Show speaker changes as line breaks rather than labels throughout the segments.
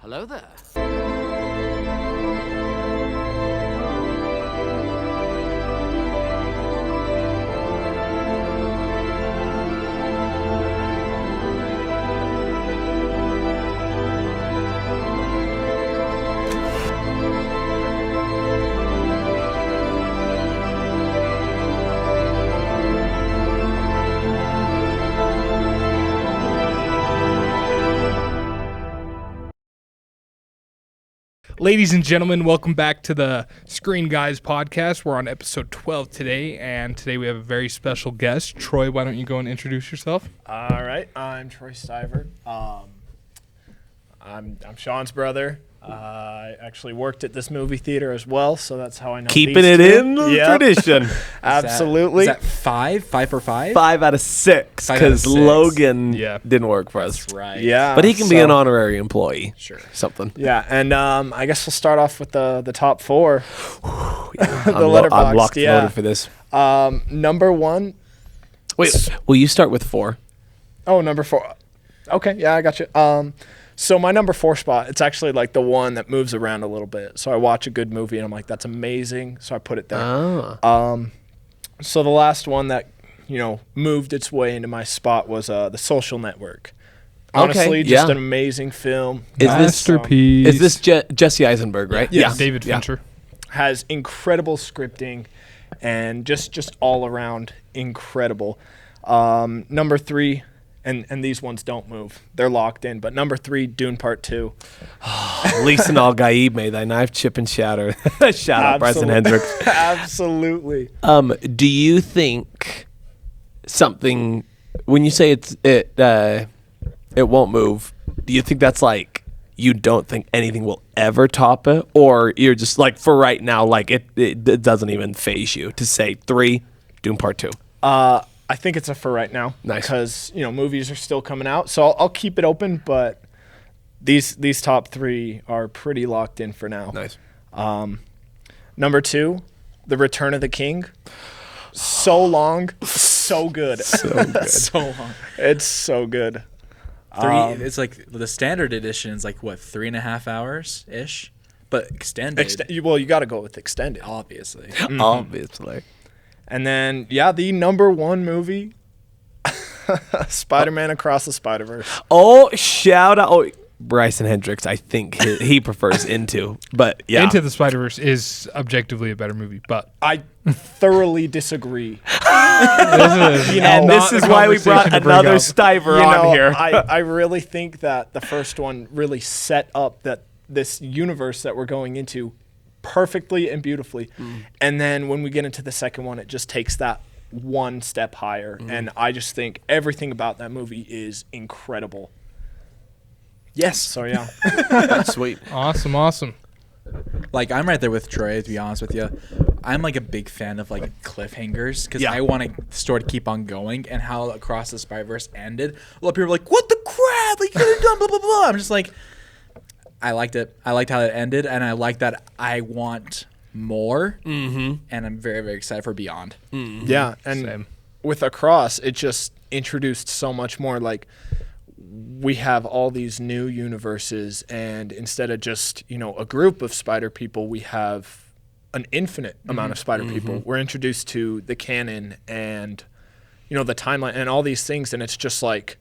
Hello there.
Ladies and gentlemen, welcome back to the Screen Guys podcast. We're on episode 12 today, and today we have a very special guest. Troy, why don't you go and introduce yourself?
All right, I'm Troy Stiver. I'm Sean's brother. I actually worked at this movie theater as well, so that's how I know.
Keeping
these
it
two.
in the
Yep.
tradition.
Absolutely.
Is that 5? 5 for 5?
5 out of 6
5 out of
because
6.
Logan
Yeah.
didn't work for us.
That's right.
Yeah,
But he can be
so-
an honorary employee.
Sure.
Something.
Yeah, and I guess we'll start off with the top four.
I'm
letterboxed,
locked and
yeah.
loaded for this.
Number one.
Wait, will you start with 4?
Oh, number 4. Okay, yeah, I got you. So my number 4 spot, it's actually like the one that moves around a little bit. So I watch a good movie and I'm like, that's amazing. So I put it there.
Oh.
So the last one that, moved its way into my spot was The Social Network. Honestly,
Okay,
just
yeah.
an amazing film.
Is this-
Masterpiece.
Is this Jesse Eisenberg, right?
Yeah.
David Fincher?
Has incredible scripting and just all around incredible. Number 3, and these ones don't move. They're locked in. But number 3, Dune Part 2.
Lisa Al Gaib, may thy knife chip and shatter. Shout out Bryson Hendricks.
Absolutely.
Do you think something, when you say it won't move, do you think that's like you don't think anything will ever top it, or you're just like, for right now, like it doesn't even phase you to say 3, Doom Part 2?
I think it's a for right now.
Nice.
Because, movies are still coming out. So I'll keep it open, but these top 3 are pretty locked in for now.
Nice.
Number 2, The Return of the King. So long, so good.
So good.
So long.
It's so good.
It's like the standard edition is like, what, 3.5 hours ish? But extended.
You got to go with extended.
Obviously.
Obviously.
And then, the number 1 movie, Spider-Man Across the Spider-Verse.
Oh, shout out. Oh, Bryson Hendricks, I think he prefers Into. But yeah.
Into the Spider-Verse is objectively a better movie, but
I thoroughly disagree.
And this is why we brought another Stiver on here.
I really think that the first one really set up this universe that we're going into perfectly and beautifully. And then when we get into the second one, it just takes that one step higher. And I just think everything about that movie is incredible.
Yes.
So, yeah.
That's sweet.
awesome.
Like, I'm right there with Troy, to be honest with you. I'm like a big fan of like cliffhangers because
Yeah.
I want a story to keep on going, and how Across the Spider-Verse ended. A lot of people are like, what the crap? Like, you could have done blah, blah, blah. I'm just like, I liked it. I liked how it ended, and I like that I want more. And I'm very, very excited for Beyond.
Yeah. And
Same.
with Across, it just introduced so much more. Like, we have all these new universes, and instead of just, a group of spider people, we have an infinite amount of spider people. We're introduced to the canon and, the timeline and all these things, and it's just like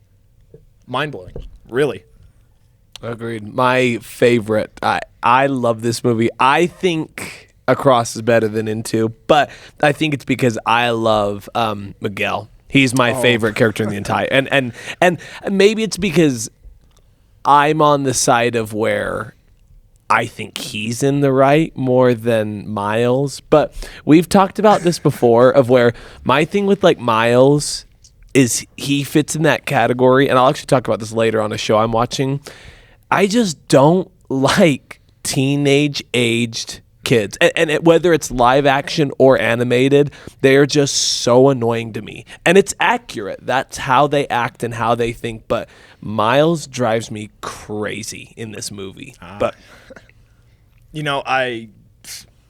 mind-blowing, really.
Agreed. My favorite. I love this movie. I think Across is better than Into, but I think it's because I love Miguel. He's my favorite character in the entire. And maybe it's because I'm on the side of where I think he's in the right more than Miles. But we've talked about this before, of where my thing with like Miles is he fits in that category, and I'll actually talk about this later on a show I'm watching. I just don't like teenage-aged kids. And whether it's live action or animated, they're just so annoying to me. And it's accurate. That's how they act and how they think. But Miles drives me crazy in this movie. But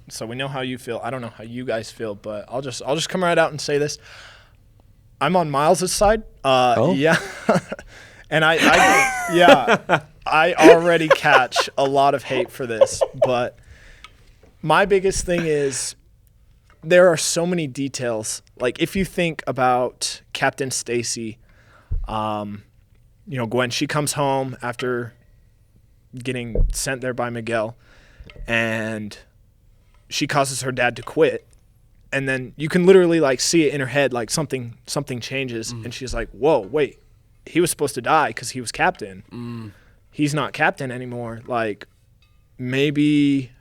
So we know how you feel. I don't know how you guys feel, but I'll just come right out and say this. I'm on Miles's side. Yeah. And I already catch a lot of hate for this, but my biggest thing is there are so many details. Like if you think about Captain Stacy, Gwen, she comes home after getting sent there by Miguel, and she causes her dad to quit. And then you can literally like see it in her head, like something changes, and she's like, "Whoa, wait, he was supposed to die because he was captain. He's not captain anymore." Like maybe,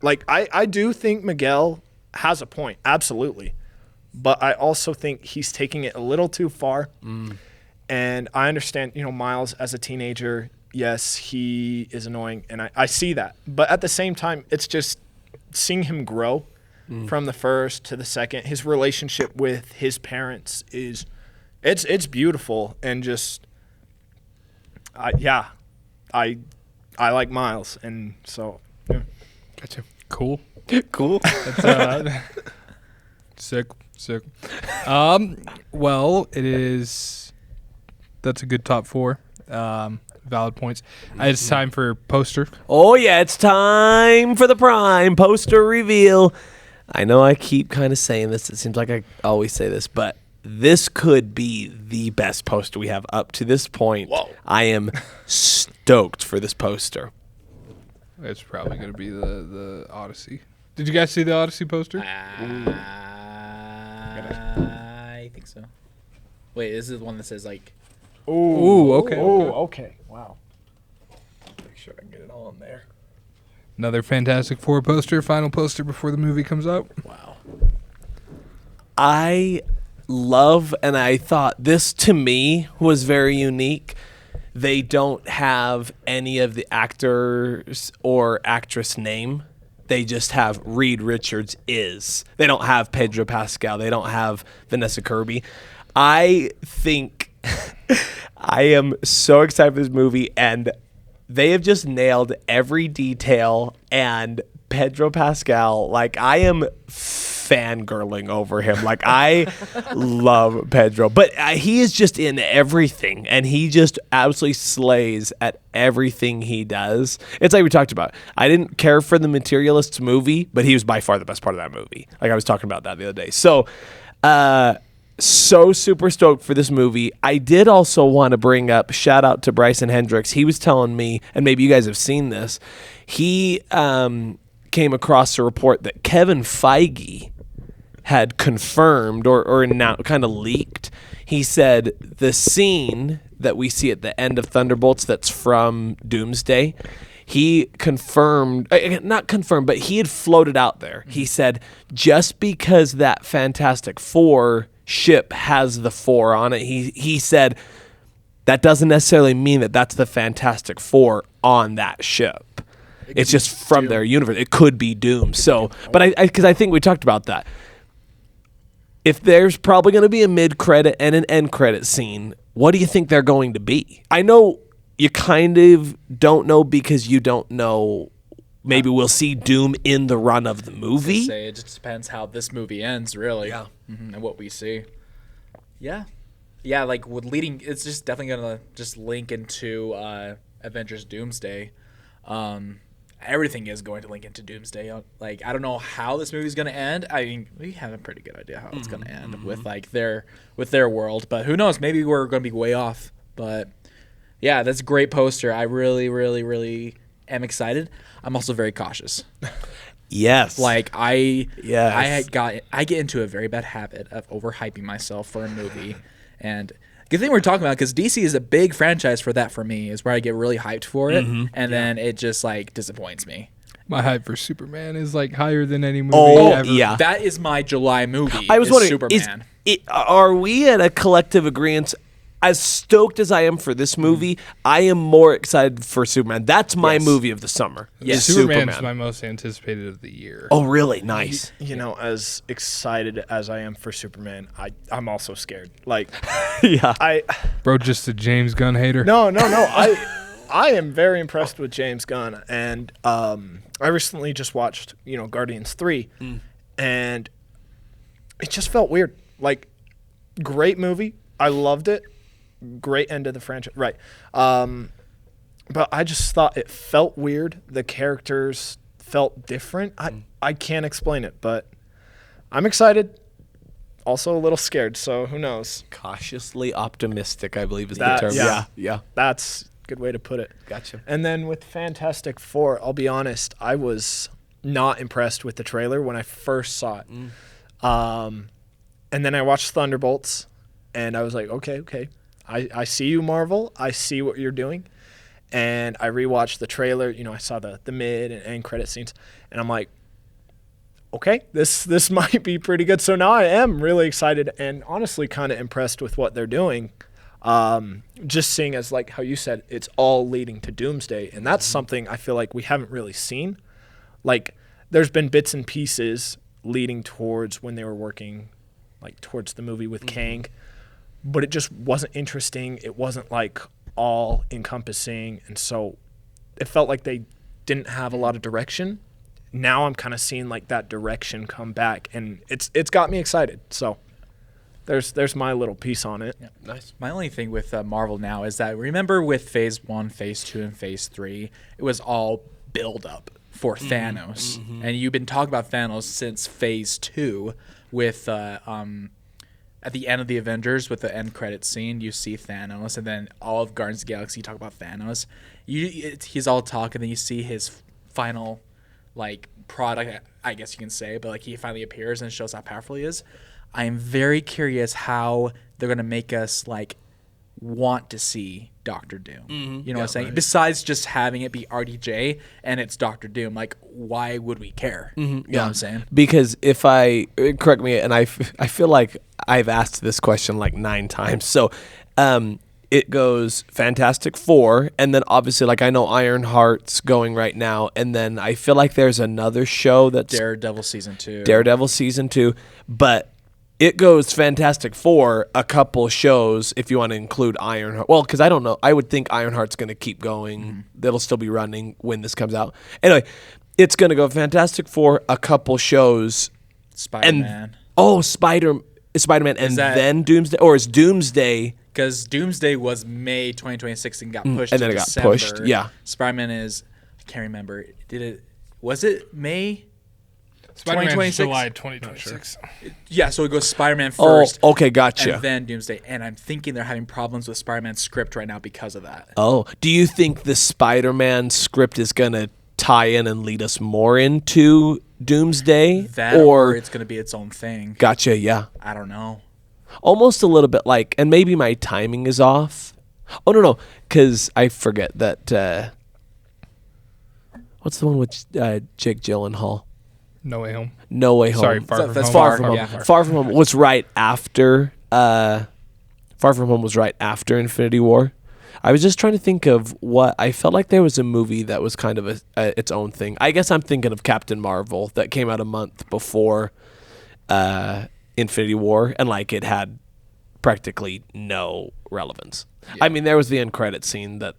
like I do think Miguel has a point, absolutely, but I also think he's taking it a little too far. And I understand, Miles as a teenager, yes, he is annoying, and I see that, but at the same time, it's just seeing him grow. From the first to the second, his relationship with his parents it's beautiful, and just I like Miles, and so yeah.
Gotcha. Cool.
Cool.
That's sick. Well, that's a good top 4. Valid points. It's time for poster.
Oh, yeah, it's time for the Prime poster reveal. I know I keep kind of saying this. It seems like I always say this, but this could be the best poster we have up to this point.
Whoa.
I am stoked for this poster.
It's probably going to be the Odyssey. Did you guys see the Odyssey poster?
I think so. Wait, this is the one that says like.
Ooh, okay.
Okay. Wow.
Make sure I can get it all in there.
Another Fantastic Four poster, final poster before the movie comes out.
Wow.
I love, and I thought this to me was very unique. They don't have any of the actors or actress name. They just have Reed Richards is. They don't have Pedro Pascal. They don't have Vanessa Kirby. I think I am so excited for this movie, and they have just nailed every detail, and Pedro Pascal, like I am fangirling over him. Like I love Pedro, but he is just in everything, and he just absolutely slays at everything he does. It's like we talked about. I didn't care for the Materialists movie, but he was by far the best part of that movie. Like I was talking about that the other day. So, so super stoked for this movie. I did also want to bring up, shout out to Bryson Hendricks. He was telling me, and maybe you guys have seen this, he came across a report that Kevin Feige had confirmed or now kind of leaked. He said the scene that we see at the end of Thunderbolts that's from Doomsday, he confirmed, not confirmed, but he had floated out there. He said, just because that Fantastic Four ship has the 4 on it, he said that doesn't necessarily mean that that's the Fantastic Four on that ship. It's just from their universe. It could be Doom. So, but because I think we talked about that. If there's probably going to be a mid-credit and an end-credit scene, what do you think they're going to be? I know you kind of don't know because you don't know. Maybe we'll see Doom in the run of the movie.
It just depends how this movie ends, really.
Yeah.
And what we see. Yeah. Yeah, like with leading, it's just definitely going to just link into Avengers Doomsday. Everything is going to link into Doomsday. Like, I don't know how this movie's going to end. I mean, we have a pretty good idea how it's going to end with like their world, but who knows? Maybe we're going to be way off. But yeah, that's a great poster. I really, really, really am excited. I'm also very cautious.
Yes.
Like I get into a very bad habit of overhyping myself for a movie, and good thing we're talking about, because DC is a big franchise for that. For me, is where I get really hyped for it, and then it just like disappoints me.
My hype for Superman is like higher than any movie ever.
Yeah.
That is my July movie.
I was wondering,
Superman.
Are we at a collective agreement? As stoked as I am for this movie, I am more excited for Superman. That's my movie of the summer.
Yes, Superman's my most anticipated of the year.
Oh, really? Nice.
You know, as excited as I am for Superman, I'm also scared. Like,
yeah.
Bro, just a James Gunn hater.
No. I am very impressed with James Gunn, and I recently just watched, Guardians 3, and it just felt weird. Like, great movie. I loved it. great end of the franchise. Right. But I just thought it felt weird. The characters felt different. I can't explain it, but I'm excited. Also a little scared, so who knows?
Cautiously optimistic, I believe is
That-
the term.
yeah.
Yeah.
That's a good way to put it.
Gotcha.
And then with Fantastic Four, I'll be honest, I was not impressed with the trailer when I first saw it. And then I watched Thunderbolts, and I was like, okay. I see you, Marvel. I see what you're doing. And I rewatched the trailer. You know, I saw the mid and end credit scenes, and I'm like, okay, this might be pretty good. So now I am really excited and honestly kind of impressed with what they're doing. Just seeing as like how you said, it's all leading to Doomsday, and that's something I feel like we haven't really seen. Like there's been bits and pieces leading towards when they were working like towards the movie with Kang, but it just wasn't interesting. It wasn't like all encompassing, and so it felt like they didn't have a lot of direction. Now I'm kind of seeing like that direction come back, and it's got me excited. So there's my little piece on it.
Yeah.
Nice.
My only thing with Marvel now is that remember with Phase 1, Phase 2, and Phase 3, it was all build up for Thanos, and you've been talking about Thanos since Phase 2 with at the end of the Avengers with the end credit scene, you see Thanos, and then all of Guardians of the Galaxy talk about Thanos. He's all talk, and then you see his final like product, I guess you can say, but like he finally appears and shows how powerful he is. I am very curious how they're gonna make us like want to see Doctor Doom. You know what I'm saying? Right. Besides just having it be RDJ and it's Doctor Doom, like why would we care? You know what I'm saying?
Because if I correct me, and I feel like I've asked this question like 9 times. So it goes Fantastic Four, and then obviously like I know Ironheart's going right now, and then I feel like there's another show that's
Daredevil season
2, but it goes Fantastic Four, a couple shows if you want to include Ironheart. Well, because I don't know. I would think Ironheart's going to keep going. They'll still be running when this comes out. Anyway, it's going to go Fantastic Four, a couple shows.
Spider-Man.
Spider-Man, and then Doomsday? Or is Doomsday...
Because Doomsday was May 2026 and got pushed
and then
to
it got
December.
pushed, yeah.
Spider-Man is... I can't remember. Was it May?
Spider-Man
2026?
July 2026.
Yeah, so it goes Spider-Man first.
Oh, okay, gotcha.
And then Doomsday. And I'm thinking they're having problems with Spider-Man's script right now because of that.
Oh, do you think the Spider-Man script is going to tie in and lead us more into Doomsday?
That or it's going to be its own thing.
Gotcha, yeah.
I don't know.
Almost a little bit like, and maybe my timing is off. Oh, no, because I forget that, what's the one with Jake Gyllenhaal?
No Way Home.
No Way Home.
Sorry, Far From
that's
Home.
Far From Home.
Yeah.
Far From Home was right after, Far From Home was right after Infinity War. I was just trying to think of what, I felt like there was a movie that was kind of its own thing. I guess I'm thinking of Captain Marvel that came out a month before, Infinity War, and like it had practically no relevance. Yeah. I mean, there was the end credit scene that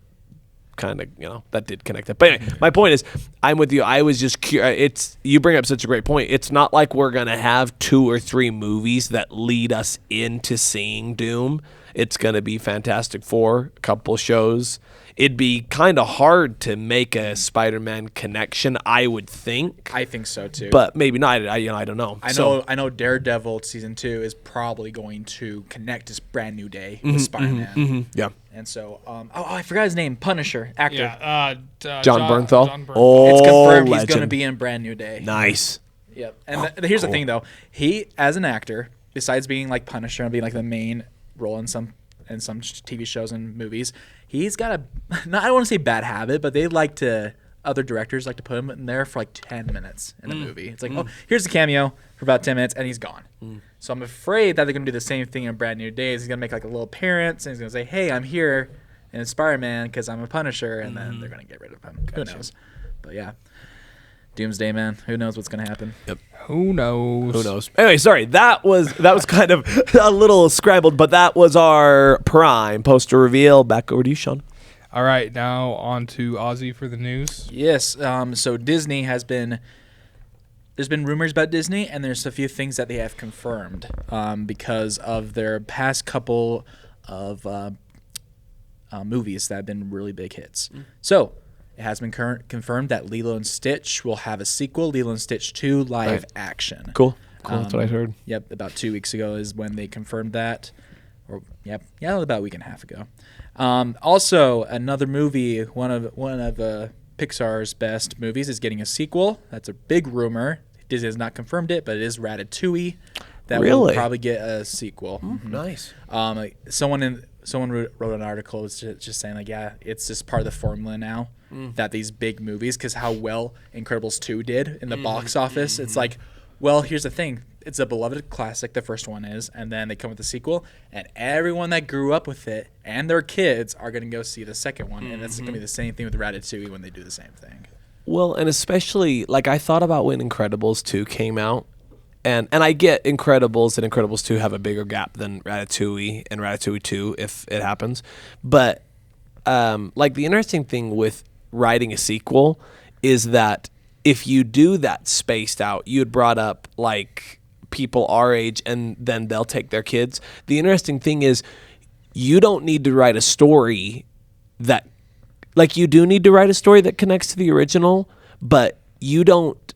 kind of, that did connect it. But anyway, my point is, I'm with you. I was just curious. You bring up such a great point. It's not like we're going to have 2 or 3 movies that lead us into seeing Doom. It's going to be Fantastic Four, a couple shows. It'd be kind of hard to make a Spider-Man connection, I would think.
I think so too.
But maybe not. I don't know.
I know Daredevil season 2 is probably going to connect this brand new day with Spider-Man.
Yeah.
And so, I forgot his name. Punisher actor.
Yeah.
John Bernthal.
John Bernthal.
Oh,
It's confirmed he's
legend.
going to be in Brand New Day.
Nice.
Yep. And here's the thing, though. He, as an actor, besides being like Punisher and being like the main role in some TV shows and movies, he's got I don't want to say bad habit, but other directors like to put him in there for like 10 minutes in a movie. It's like, oh, here's a cameo for about 10 minutes, and he's gone. So I'm afraid that they're going to do the same thing in Brand New Days. He's going to make like a little appearance, and he's going to say, hey, I'm here in Spider-Man because I'm a Punisher, and then they're going to get rid of him. Who knows? But yeah. Doomsday, man. Who knows what's going to happen?
Yep.
Who knows?
Anyway, sorry. That was kind of a little scrambled, but that was our Prime poster reveal. Back over to you, Sean.
All right, now on to Ozzy for the news.
Yes. So Disney has been... There's been rumors about Disney, and there's a few things that they have confirmed because of their past couple of movies that have been really big hits. So it has been confirmed that Lilo and Stitch will have a sequel, Lilo and Stitch 2 live action.
Cool. That's what I heard.
Yep, about 2 weeks ago is when they confirmed that. About a week and a half ago. Also, another movie, one of Pixar's best movies, is getting a sequel. That's a big rumor. Disney has not confirmed it, but it is Ratatouille. That will
Really?
probably get a sequel.
Nice.
Someone wrote an article just saying like, yeah, it's just part of the formula now that these big movies, because how well Incredibles 2 did in the box office, it's like, well, here's the thing. It's a beloved classic, the first one is, and then they come with the sequel, and everyone that grew up with it and their kids are going to go see the second one, and that's going to be the same thing with Ratatouille when they do the same thing.
Well, and especially, like, I thought about when Incredibles 2 came out, and I get Incredibles and Incredibles 2 have a bigger gap than Ratatouille and Ratatouille 2 if it happens. But, like, the interesting thing with writing a sequel is that if you do that spaced out, you had brought up, like, people our age, and then they'll take their kids. The interesting thing is you don't need to write a story that, like, you do need to write a story that connects to the original, but you don't,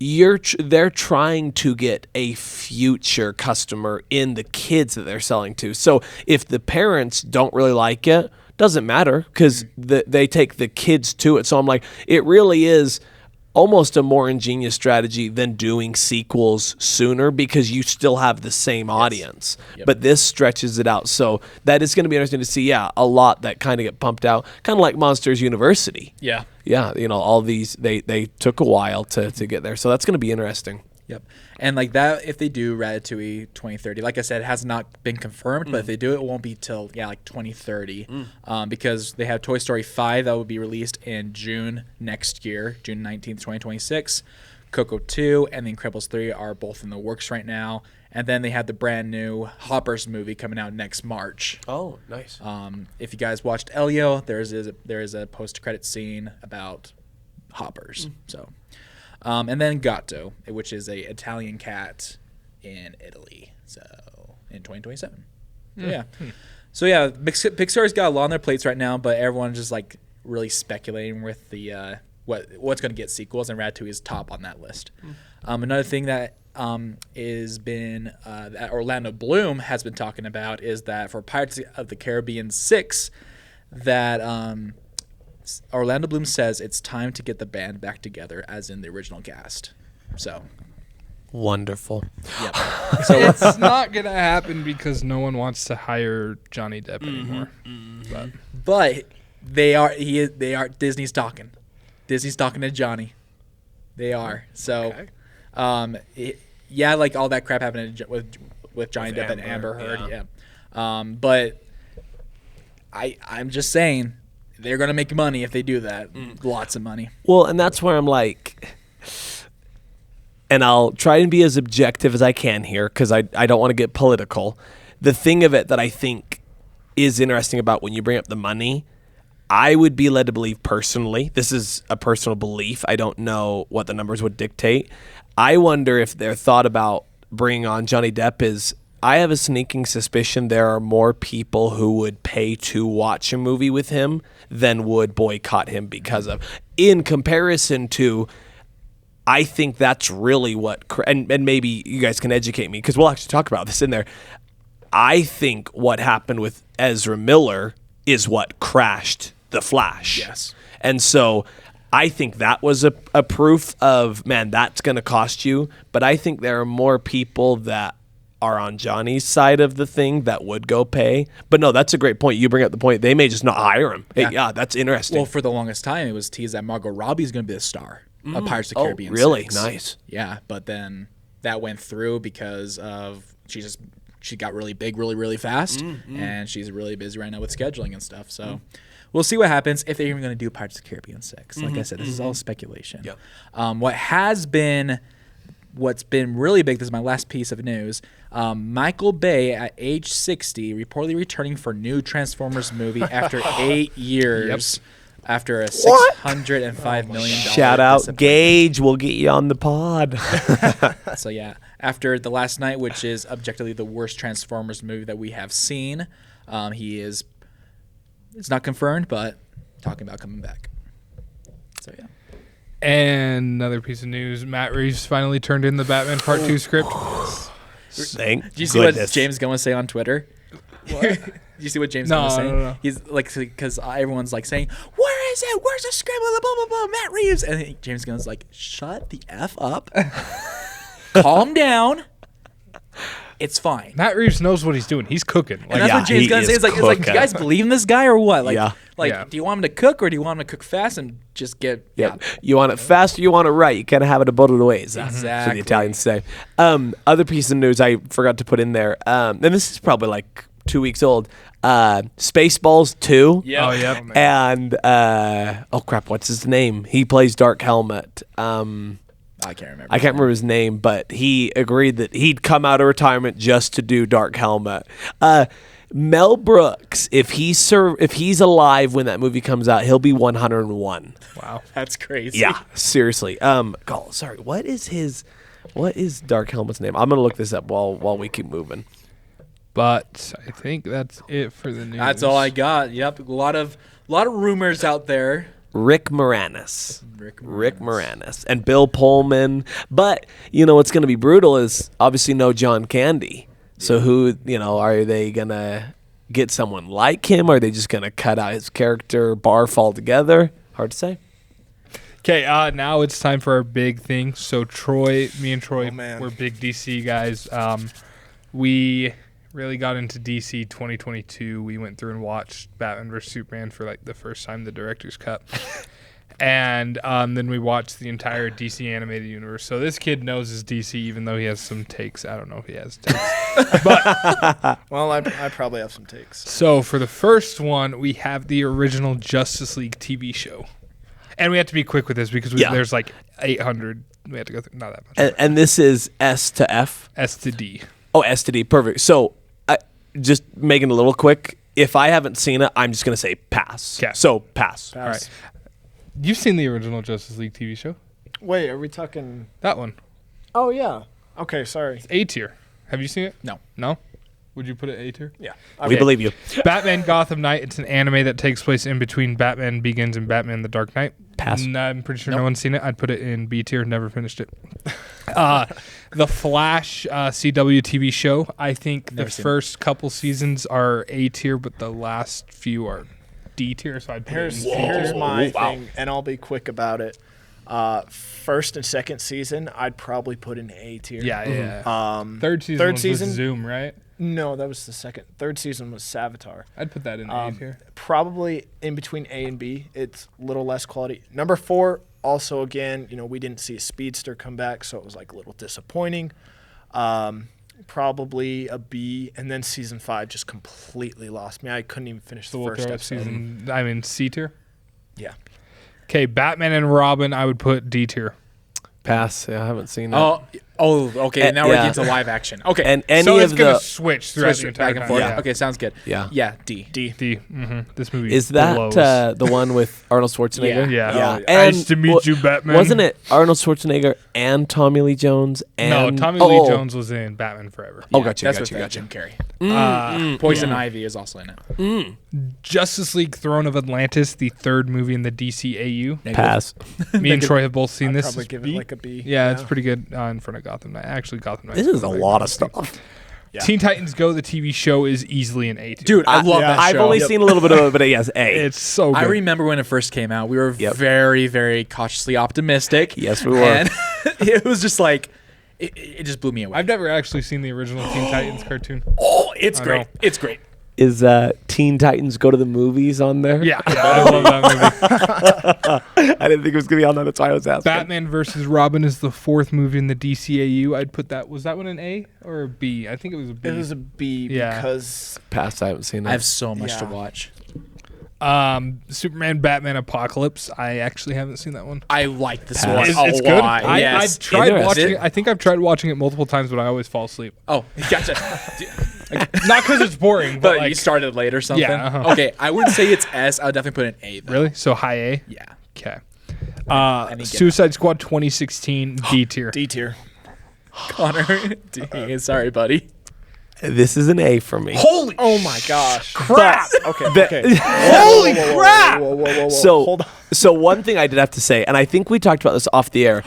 they're trying to get a future customer in the kids that they're selling to. So if the parents don't really like it, doesn't matter, because they take the kids to it. So I'm like, it really is almost a more ingenious strategy than doing sequels sooner, because you still have the same audience.
Yep.
But this stretches it out. So that is going to be interesting to see, a lot that kind of get pumped out, kind of like Monsters University.
Yeah.
Yeah, all these, they took a while to get there. So that's going to be interesting.
Yep. And like that, if they do Ratatouille 2030, like I said, it has not been confirmed, but if they do it, it won't be till, like 2030, because they have Toy Story 5 that will be released in June next year, June 19th, 2026. Coco 2 and The Incredibles 3 are both in the works right now. And then they have the brand new Hoppers movie coming out next March.
Oh, nice.
If you guys watched Elio, there is a post-credit scene about Hoppers. So, and then Gatto, which is a Italian cat in Italy. So in 2027. So yeah, Pixar's got a lot on their plates right now, but everyone's just like really speculating with the what's going to get sequels, and Ratatouille is top on that list. Another thing that is been that Orlando Bloom has been talking about is that for Pirates of the Caribbean 6, that Orlando Bloom says it's time to get the band back together, as in the original cast. So,
Wonderful.
yep.
So it's not gonna happen because no one wants to hire Johnny Depp anymore.
But they are Disney's talking. Disney's talking to Johnny. They are. So, like all that crap happened with Johnny Depp and Amber Heard. Yeah. But I'm just saying they're gonna make money if they do that. Lots of money.
Well, and that's where I'm like, and I'll try and be as objective as I can here, because I don't want to get political. The thing of it that I think is interesting about when you bring up the money, I would be led to believe personally, this is a personal belief, I don't know what the numbers would dictate. I wonder if their thought about bringing on Johnny Depp is, I have a sneaking suspicion there are more people who would pay to watch a movie with him than would boycott him because of. In comparison to, I think that's really what, and maybe you guys can educate me, because we'll actually talk about this in there. I think what happened with Ezra Miller is what crashed The Flash.
Yes.
And so I think that was a proof of, man, that's going to cost you. But I think there are more people that are on Johnny's side of the thing that would go pay. But no, that's a great point. You bring up the point. They may just not hire him.
Yeah.
Hey, that's interesting.
Well, for the longest time, it was teased that Margot Robbie's going to be the star of Pirates of the Caribbean.
really?
6.
Nice.
Yeah, but then that went through because of she got really big really, really fast, and she's really busy right now with scheduling and stuff. So we'll see what happens if they're even going to do Pirates of the Caribbean 6. Like I said, this is all speculation.
Yep.
What's been really big, this is my last piece of news, Michael Bay, at age 60, reportedly returning for new Transformers movie after 8 years. After a $605 million
Shout out
disappointment.
Gage. We'll get you on the pod.
So yeah, after The Last Night, which is objectively the worst Transformers movie that we have seen, he is It's not confirmed, but talking about coming back. So yeah.
And another piece of news: Matt Reeves finally turned in the Batman Part 2 script.
Thank
Did you see what
goodness.
James Gunn was saying on Twitter? Did you see what James
No,
Gunn was saying?
no.
He's like, because everyone's like saying, "Where is it? Where's the script?" Blah blah blah blah. Matt Reeves, and James Gunn's like, "Shut the f up, calm down. It's fine."
Matt Reeves knows what he's doing. He's cooking.
And
Like,
that's
Yeah,
what James
he
Gunn
is
says. It's like, do you guys
cooking.
believe in this guy or what? Like,
Yeah.
Yeah.
do you want him to cook or do you want him to cook fast and just get?
Yeah. You want it fast or you want it right. You can't have it both of the ways. That's what
Exactly.
the Italians say. Other piece of news I forgot to put in there, and this is probably like 2 weeks old. Spaceballs 2.
Yeah.
oh yeah.
And oh crap, what's his name? He plays Dark Helmet.
I can't remember.
I can't remember his name, but he agreed that he'd come out of retirement just to do Dark Helmet. Mel Brooks, if he's alive when that movie comes out, he'll be 101.
Wow.
That's crazy.
Yeah, seriously. Sorry, what is Dark Helmet's name? I'm gonna look this up while we keep moving.
But I think that's it for the news.
That's all I got. Yep. A lot of rumors out there.
Rick Moranis.
Rick
Moranis and Bill Pullman. But what's going to be brutal is obviously no John Candy. So who are they gonna get someone like him? Or are they just gonna cut out his character barf altogether? Hard to say.
Okay, now it's time for our big thing. So me and Troy,
man.
we're big DC guys. We really got into DC 2022. We went through and watched Batman vs Superman for like the first time, the director's cut. And then we watched the entire DC animated universe. So this kid knows his DC, even though he has some takes. I don't know if he has takes.
Well, I probably have some takes.
So for the first one, we have the original Justice League TV show. And we have to be quick with this because there's like 800. We have to go through, not that much.
And this is S to F.
S to D.
Oh, S to D. Perfect. So just making it a little quick. If I haven't seen it, I'm just gonna say pass.
'Kay.
So pass.
All right. You've seen the original Justice League TV show?
Wait, are we talking?
That one.
Oh yeah. Okay, sorry.
A tier. Have you seen it?
No.
No? Would you put it A tier?
Yeah.
We believe you.
Batman Gotham Knight. It's an anime that takes place in between Batman Begins and Batman The Dark Knight.
Pass.
I'm pretty sure no one's seen it. I'd put it in B tier. Never finished it. The Flash CW TV show. I think
Never
the
seen it.
first couple seasons are A tier, but the last few are D tier. So I'd put it in C tier.
Here's my thing, and I'll be quick about it. First and second season, I'd probably put in A tier.
Yeah. Third season. Was with Zoom, right?
No, that was the second. Third season was Savitar.
I'd put that in A tier.
Probably in between A and B. It's a little less quality. Number 4, also again, we didn't see a speedster come back, so it was like a little disappointing. Probably a B, and then season 5 just completely lost me. I couldn't even finish
So
the
we'll
first
throw up
episode.
C tier.
Yeah.
Okay, Batman and Robin. I would put D tier.
Pass. Yeah, I haven't seen that.
Okay. Now we're
yeah.
getting to live action. Okay.
And any
So it's
of
gonna
the
switch throughout the
Switch
entire
back and
time.
forth.
Yeah.
Okay, sounds good.
Yeah.
Yeah. D.
D. This movie
is that
blows.
the one with Arnold Schwarzenegger?
Yeah.
Oh,
Nice to meet you, Batman.
Wasn't it Arnold Schwarzenegger and Tommy Lee Jones?
No,
And
Tommy Lee Jones was in Batman Forever.
Oh, gotcha,
That's
gotcha,
with
gotcha.
Jim Carrey. Poison Ivy is also in it.
Justice League Throne of Atlantis, the third movie in the DCAU.
Pass.
Me and Troy have both seen
I'd
this.
probably give it like a B.
Yeah, it's pretty good in front of Gotham Knight. Actually, Gotham Knight.
This is a lot of stuff.
Yeah.
Teen Titans Go, the TV show, is easily an A tier.
Dude, I love that
I've
show.
only seen a little bit of it, but yes, A.
It's so good.
I remember when it first came out, we were very, very cautiously optimistic.
Yes, we were.
And it was just like, it just blew me away.
I've never actually seen the original Teen Titans cartoon.
It's
I
great.
know.
It's great.
Is Teen Titans Go to the Movies on there?
Yeah, I love that movie.
I didn't think it was going to be on there. That's why I was asking.
Batman versus Robin is the fourth movie in the DCAU. I'd put that. Was that one an A or a B? I think it was a B.
It was a B
Yeah.
because
Pass. I haven't seen that.
I have so much to
Yeah.
watch.
Superman Batman Apocalypse. I actually haven't seen that one.
I like this
Pass.
one
It's
a
good.
lot. Yes.
I've tried
Interesting.
watching it. I think I've tried watching it multiple times, but I always fall asleep.
Oh, gotcha.
Not because it's boring, but
But
like,
you started late or something?
Yeah, uh-huh.
Okay, I wouldn't say it's S. I would definitely put an A, though.
really? So high A?
Yeah.
Okay.
didn't get
Suicide Squad 2016, D tier.
D tier.
Connor, sorry, buddy.
This is an A for me.
Holy
Oh my gosh.
crap!
Okay.
The-
Okay.
Holy crap!
So,
hold on.
so one thing I did have to say, and I think we talked about this off the air.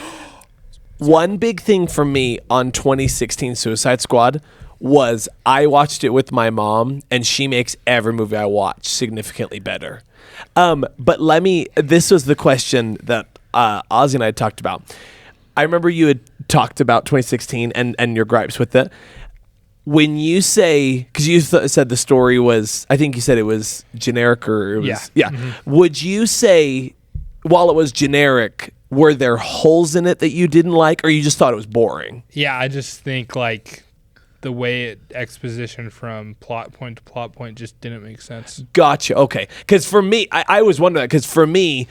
One big thing for me on 2016 Suicide Squad was I watched it with my mom, and she makes every movie I watch significantly better. But this was the question that Ozzy and I had talked about. I remember you had talked about 2016 and your gripes with it. When you say, because you said the story was, I think you said it was generic or it was,
Yeah.
Would you say, while it was generic, were there holes in it that you didn't like, or you just thought it was boring?
Yeah, I just think like the way it exposition from plot point to plot point just didn't make sense.
Gotcha. Okay. Because for me, I was wondering that, because for me,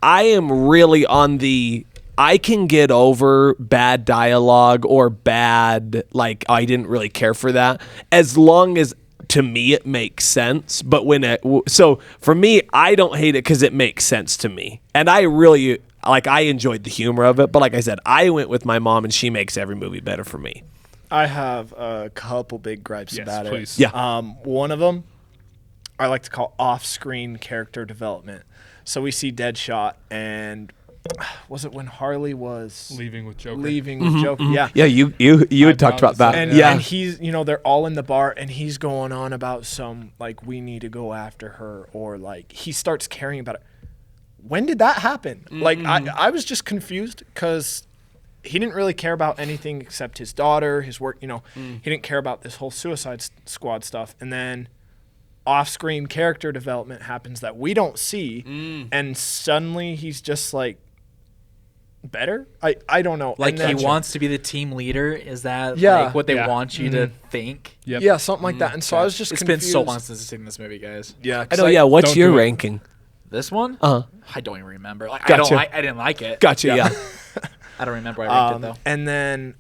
I am really on the, I can get over bad dialogue or bad, like, I didn't really care for that, as long as, to me, it makes sense. But so for me, I don't hate it because it makes sense to me. And I really, like, I enjoyed the humor of it. But like I said, I went with my mom, and she makes every movie better for me.
I have a couple big gripes
Yes,
about
please.
it.
Yeah.
One of them I like to call off-screen character development. So we see Deadshot, and was it when Harley was
Leaving with Joker.
leaving with Joker? Yeah.
Yeah, you had talked about that.
And,
yeah.
and he's, they're all in the bar, and he's going on about some, like, we need to go after her, or, like, he starts caring about it. When did that happen? Like, I was just confused because he didn't really care about anything except his daughter, his work, He didn't care about this whole Suicide Squad stuff. And then off-screen character development happens that we don't see, and suddenly he's just, like, better? I don't know.
Like
And then-
he wants to be the team leader. Is that
Yeah.
like what they
Yeah.
want you to think?
Yep.
Yeah, something like that. And so I was just
It's
confused.
been so long since I've seen this movie, guys.
Yeah,
I
'cause
know, yeah. What's
don't
your
do it.
ranking?
This one?
Uh-huh.
I don't even remember. Like
Gotcha.
I didn't like it.
Gotcha, yeah.
I don't remember. I ranked it though.
And then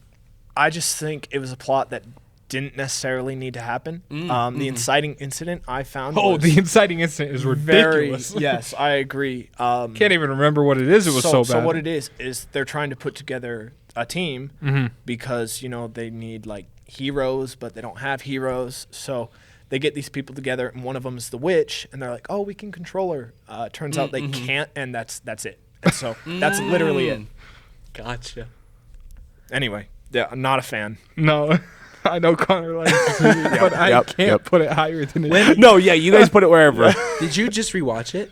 I just think it was a plot that didn't necessarily need to happen. The inciting incident I found
Oh,
was
the inciting incident is
very
ridiculous.
yes, I agree.
Can't even remember what it is. It was so bad.
So what it is they're trying to put together a team because they need like heroes, but they don't have heroes. So they get these people together, and one of them is the witch, and they're like, "Oh, we can control her." Turns out they can't, and that's it. And so that's literally it.
Gotcha.
Anyway, yeah, I'm not a fan.
No, I know Connor likes this movie, but I can't put it higher than it.
No, yeah, you guys put it wherever.
Did you just rewatch it?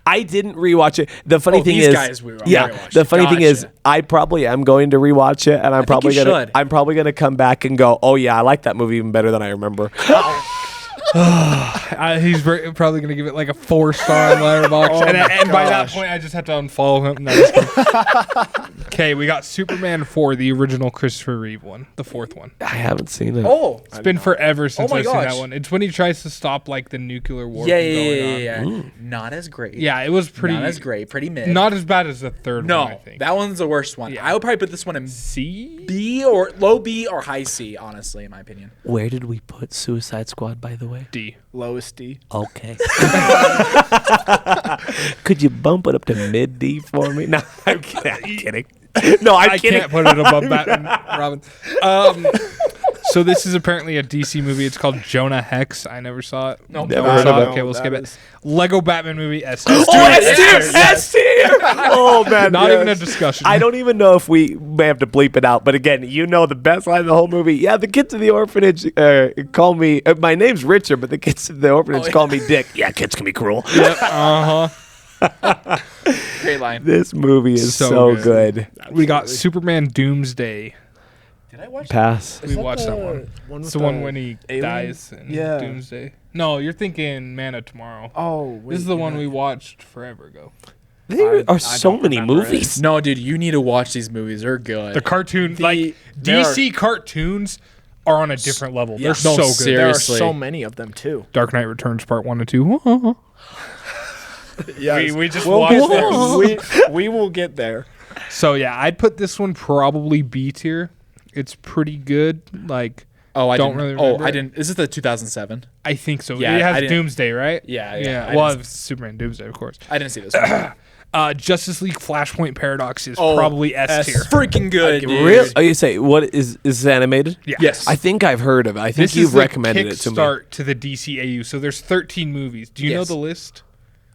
I didn't rewatch it. The funny
Oh,
thing
these
is,
guys rewatched
the
it.
funny thing is,
Gotcha.
I probably am going to rewatch it, and I'm probably
you
gonna,
should.
I'm probably gonna come back and go, oh yeah, I like that movie even better than I remember.
He's probably going to give it like a 4-star on Letterboxd. and by that point, I just have to unfollow him. No, okay, we got Superman 4, the original Christopher Reeve one, the fourth one.
I haven't seen it.
Oh,
It's been forever since
my
I've seen that
gosh.
one. It's when he tries to stop like the nuclear war
yeah,
from going on.
yeah. Not as great.
Yeah, it was pretty.
Not as great. Pretty mid.
Not as bad as the third
no,
one, I think.
that one's the worst one.
Yeah.
I would probably put this one in
C?
B or low B or high C, honestly, in my opinion.
Where did we put Suicide Squad, by the way?
D.
Lowest D.
Okay. Could you bump it up to mid D for me? No, I'm kidding. No, I'm
I
kidding.
can't put it above Batman Robin. So this is apparently a DC movie. It's called Jonah Hex. I never saw it.
Nope.
Never
Never
heard
saw
of
it.
it.
Okay, we'll
No,
skip
that
it. Lego Batman movie S.
Oh, S tier! S tier! Oh, man.
Not
yes.
even a discussion.
I don't even know if we may have to bleep it out, but again, the best line of the whole movie. Yeah, the kids in the orphanage call me. My name's Richard, but the kids in the orphanage call me Dick. Yeah, kids can be cruel.
Yep. Uh-huh.
Great line.
This movie is
So
so
good.
good.
We got Superman Doomsday.
Did I watch
Pass.
We watched that one. It's the one when he dies in
Yeah.
Doomsday. No, you're thinking Man of Tomorrow.
Oh,
This is the one we watched forever ago.
There are
I
so
don't
many
remember it.
movies.
No, dude, you need to watch these movies. They're good.
The cartoon,
The-
like
there
DC cartoons, are on a different level.
Yeah.
They're
No,
so good.
seriously.
There are
Seriously.
so many of them too.
Dark Knight Returns Part 1 and 2.
Yeah,
we just
we'll
watched
get
those.
there. we will get there.
So yeah, I'd put this one probably B tier. It's pretty good. Like,
Oh, I
Don't
didn't.
really
Oh,
remember
I
it.
didn't. Is it the 2007?
I think so.
Yeah,
it
I
has
didn't-
Doomsday, right?
Yeah, yeah. I
Well,
didn't-
it's Superman Doomsday, of course.
I didn't see this one.
Justice League Flashpoint Paradox is probably S tier.
Freaking good, dude.
Really? Oh, you say what is this animated?
Yeah.
Yes.
I think I've heard of it. I think
This
you've
is the
recommended it to me.
kickstart to the DCAU. So there's 13 movies. Do you know
Yes.
the list?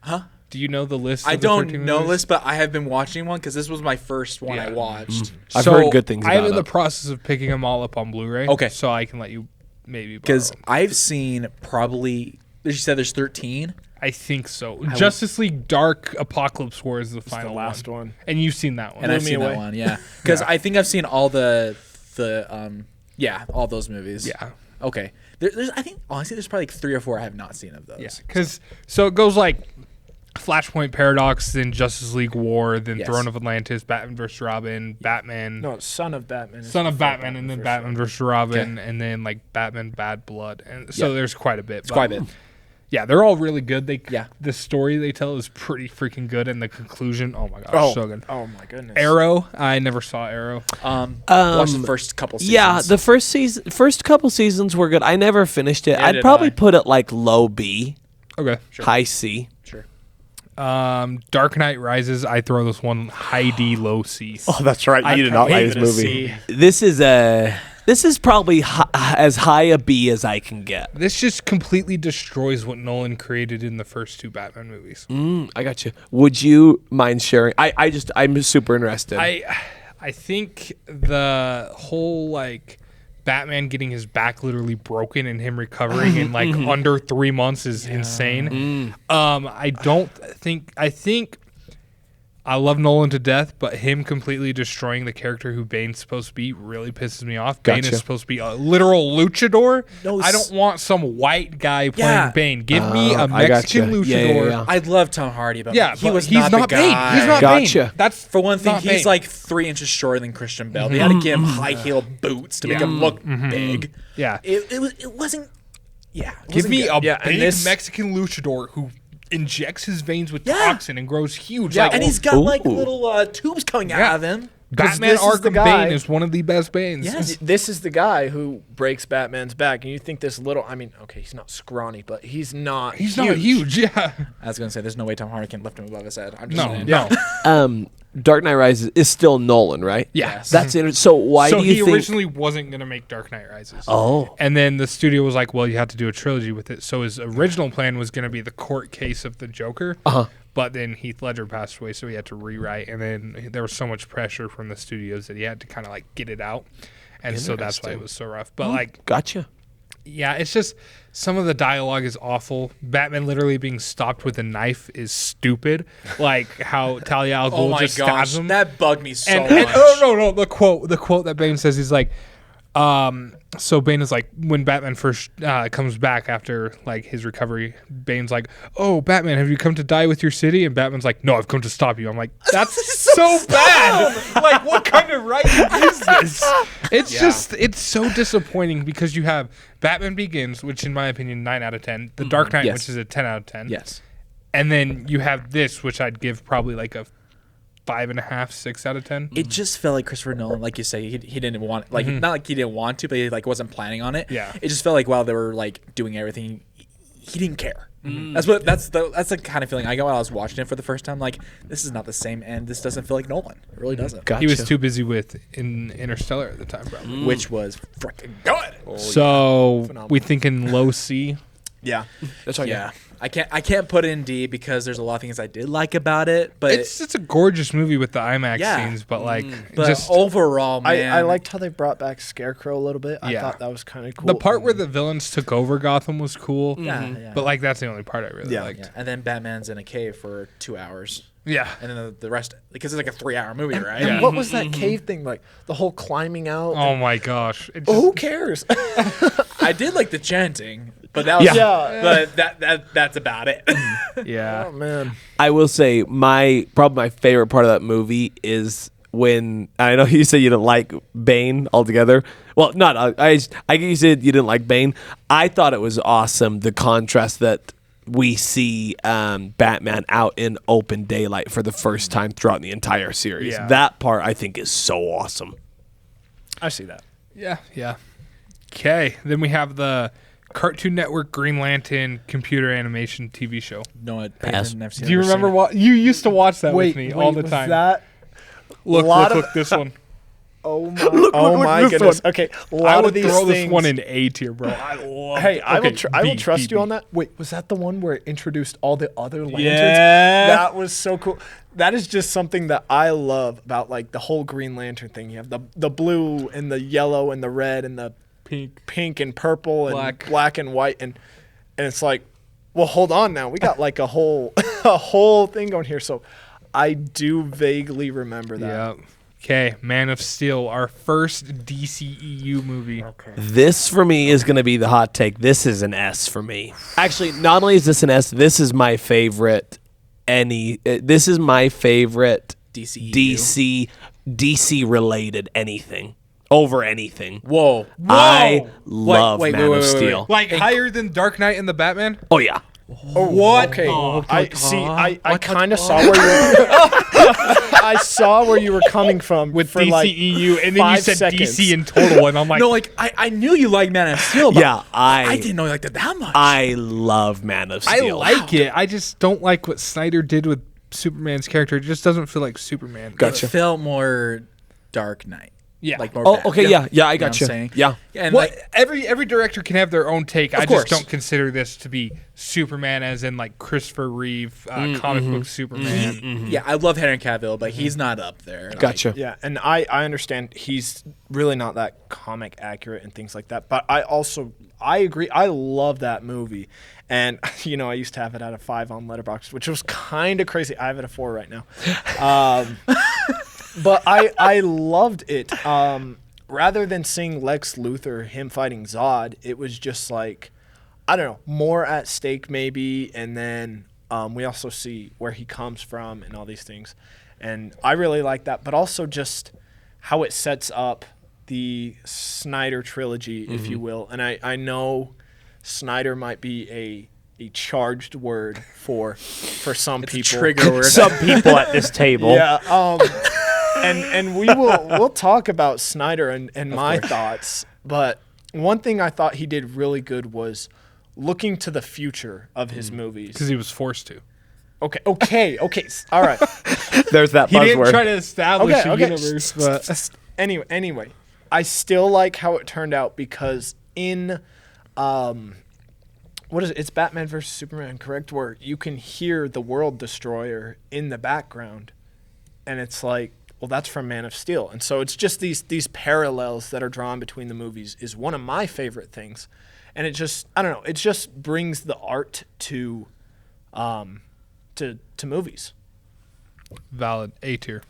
Huh?
Do you know the list?
I
of the
don't
13
know
movies?
this, but I have been watching one because this was my first one I
Yeah.
watched.
I've
So,
heard good things
I'm
about
in the
it.
process of picking them all up on Blu-ray.
Okay.
So I can let you maybe borrow
Because
'em.
I've seen probably. You said there's 13.
I think so. Justice League Dark Apocalypse War is the final
last one.
And you've seen that one.
And I've
me
seen
away.
that one, yeah. Because
Yeah.
I think I've seen all all those movies.
Yeah.
Okay. There's I think honestly there's probably like 3 or 4 I have not seen of those.
Yeah. Because so it goes like Flashpoint Paradox, then Justice League War, then
Yes.
Throne of Atlantis, Batman vs. Robin, Batman,
No, Son of Batman. is
Son of
before
Batman, and then
vs.
Batman vs. Robin, and then like Batman Bad Blood. And so
Yeah.
there's quite a bit.
It's quite a bit.
Yeah, they're all really good.
Yeah.
The story they tell is pretty freaking good, and the conclusion, oh my gosh,
Oh,
so good.
oh my goodness.
Arrow, I never saw Arrow.
Watch the first couple seasons.
Yeah, the first couple seasons were good. I never finished it.
Yeah,
I'd
did
probably
I.
put it like low B,
Okay.
high C.
Sure.
Dark Knight Rises, I throw this one high D, low C.
Oh, that's right.
I
You did not like
gave
this
it a
movie.
C.
This is probably as high a B as I can get.
This just completely destroys what Nolan created in the first 2 Batman movies.
I got you. Would you mind sharing? I'm super interested.
I think the whole like Batman getting his back literally broken and him recovering in like under 3 months is insane. I think I love Nolan to death, but him completely destroying the character who Bane's supposed to be really pisses me off. Bane
Gotcha.
is supposed to be a literal luchador.
No,
I don't want some white guy playing
Yeah.
Bane. Give me a
I gotcha.
Mexican luchador.
Yeah, yeah, yeah.
I love Tom Hardy, but
Yeah,
he
but
was
he's
not,
not
the
Bane.
guy.
He's not
Gotcha.
Bane. That's
For one thing,
not
he's
Bane.
like 3 inches shorter than Christian Bale. They had to give him high heel boots to make him look big.
Yeah.
It wasn't. Yeah. it
Give
wasn't
me
good.
a
Yeah, and
big
this-
Mexican luchador who injects his veins with
Yeah.
toxin and grows huge.
Yeah,
like,
and he's got like
Ooh.
little tubes coming
Yeah.
out of him.
Batman
this is the
Arkham
guy-
Bane is one of the best Banes.
Yes.
This is the guy who breaks Batman's back, and you think this little? I mean, okay, he's not scrawny, but he's not.
He's not huge. Yeah.
I was gonna say, there's no way Tom Hardy can lift him above his head. I'm just
No.
saying.
No.
Dark Knight Rises is still Nolan, right?
Yeah.
That's it. So why
So
do you
he
think?
originally wasn't gonna make Dark Knight Rises.
Oh.
And then the studio was like, "Well, you have to do a trilogy with it." So his original plan was gonna be the court case of the Joker. But then Heath Ledger passed away, so he had to rewrite. And then there was so much pressure from the studios that he had to kind of like get it out. And so that's why it was so rough. But like,
Gotcha.
yeah, it's just some of the dialogue is awful. Batman literally being stopped with a knife is stupid. Like how Talia al
Oh
Ghul
my
just
gosh,
stabs him.
that bugged me so
and
much.
oh no, the quote that Bane says, he's like, so Bane is like, when Batman first comes back after like his recovery, Bane's like, "Oh, Batman, have you come to die with your city?" And Batman's like, "No, I've come to stop you." I'm like, that's so bad. Like, what kind of writing is this? It's just, it's so disappointing because you have Batman Begins, which in my opinion 9 out of 10, The Dark Knight,
Yes.
which is a 10 out of 10,
Yes.
and then you have this, which I'd give probably like a 5.5, 6 out of 10.
It just felt like Christopher Nolan, like you say, he didn't want, like, not like he didn't want to, but he like wasn't planning on it.
Yeah.
It just felt like while they were like doing everything, he didn't care. That's the kind of feeling I got while I was watching it for the first time. Like, this is not the same, and this doesn't feel like Nolan. It really doesn't.
Gotcha.
He was too busy with Interstellar at the time, probably.
Which was freaking good.
So we thinking low C.
Yeah.
That's all.
Yeah. I can't put it in D because there's a lot of things I did like about it, but
It's a gorgeous movie with the IMAX
Yeah.
scenes, but like
but
just
overall, man,
I liked how they brought back Scarecrow a little bit. I
Yeah.
thought that was kind of cool.
the part where the villains took over Gotham was cool.
yeah.
But like that's the only part I really
Yeah.
liked.
Yeah. And then Batman's in a cave for 2 hours.
Yeah.
And then the rest, because it's like a 3-hour movie, right?
and
Yeah.
what was that cave thing like? The whole climbing out.
Oh my gosh. It
Oh,
just,
who cares?
I did like the chanting, but that was
Yeah.
but that's about it.
yeah.
Oh man.
I will say probably my favorite part of that movie is when I know you said you didn't like Bane altogether. Well, not I you said you didn't like Bane. I thought it was awesome the contrast that we see Batman out in open daylight for the first time throughout the entire series.
Yeah.
That part I think is so awesome.
I see that.
Yeah. Yeah. Okay. Then we have the Cartoon Network Green Lantern computer animation TV show.
No, I
Pass.
haven't never seen
Do you
never seen
remember
it.
what you used to watch that with me all the
was
time?
That?
Look, this one.
Oh my
this
goodness.
one.
Okay, a
I
lot
would
of these
throw
things.
this one in A tier, bro. I love.
Hey, I will. I will
B,
trust
B,
you
B.
on that. Wait, was that the one where it introduced all the other lanterns?
Yeah.
That was so cool. That is just something that I love about like the whole Green Lantern thing. You have the blue and the yellow and the red and the pink and purple and black and white and it's like, well, hold on now. We got like a whole a whole thing going here. So I do vaguely remember that.
Yeah. Okay, Man of Steel, our first DCEU movie.
This for me is going to be the hot take. This is an S for me. Actually, not only is this an S, this is my favorite. This is my favorite
DCEU?
DC related anything over anything.
Whoa.
I love
wait,
Man
wait,
of
wait, wait,
Steel.
wait.
Like higher than Dark Knight and the Batman?
Oh yeah.
Oh,
What?
Okay. I see. I
What?
kind of saw where you. I saw where you were coming from
With
for
DCEU,
like
and then you
5
said
seconds.
DC in total, and I'm like,
No, like I knew you liked Man of Steel, but
Yeah,
I didn't know you liked it that much.
I love Man of
I
Steel.
like it. I just don't like what Snyder did with Superman's character. It just doesn't feel like Superman.
Gotcha.
It felt more Dark Knight.
Yeah.
Like more
Oh,
bad.
okay, yeah, I
You know
got
what I'm
you.
saying?
Yeah.
And
Well,
like
every director can have their own take. I
course.
just don't consider this to be Superman as in like Christopher Reeve comic book Superman.
yeah, I love Henry Cavill, but he's not up there. Like,
Gotcha.
Yeah, and I understand he's really not that comic accurate and things like that. But I agree. I love that movie, and you know I used to have it at a 5 on Letterboxd, which was kind of crazy. I have it at 4 right now, but I loved it. Rather than seeing Lex Luthor him fighting Zod, it was just like I don't know, more at stake maybe, and then we also see where he comes from and all these things. And I really like that, but also just how it sets up the Snyder trilogy, if you will. And I know Snyder might be a charged word for some
It's a
people.
trigger word.
Some people at this table.
Yeah. And we'll talk about Snyder and my thoughts. But one thing I thought he did really good was looking to the future of his movies.
Because he was forced to.
Okay. All right.
There's that
He didn't
buzzword.
try to establish
Okay,
a
okay.
universe, but
Anyway, I still like how it turned out because in what is it? It's Batman versus Superman, correct? Where you can hear the World Destroyer in the background, and it's like, well, that's from Man of Steel, and so it's just these parallels that are drawn between the movies is one of my favorite things, and it just I don't know, it just brings the art to movies.
valid. A tier.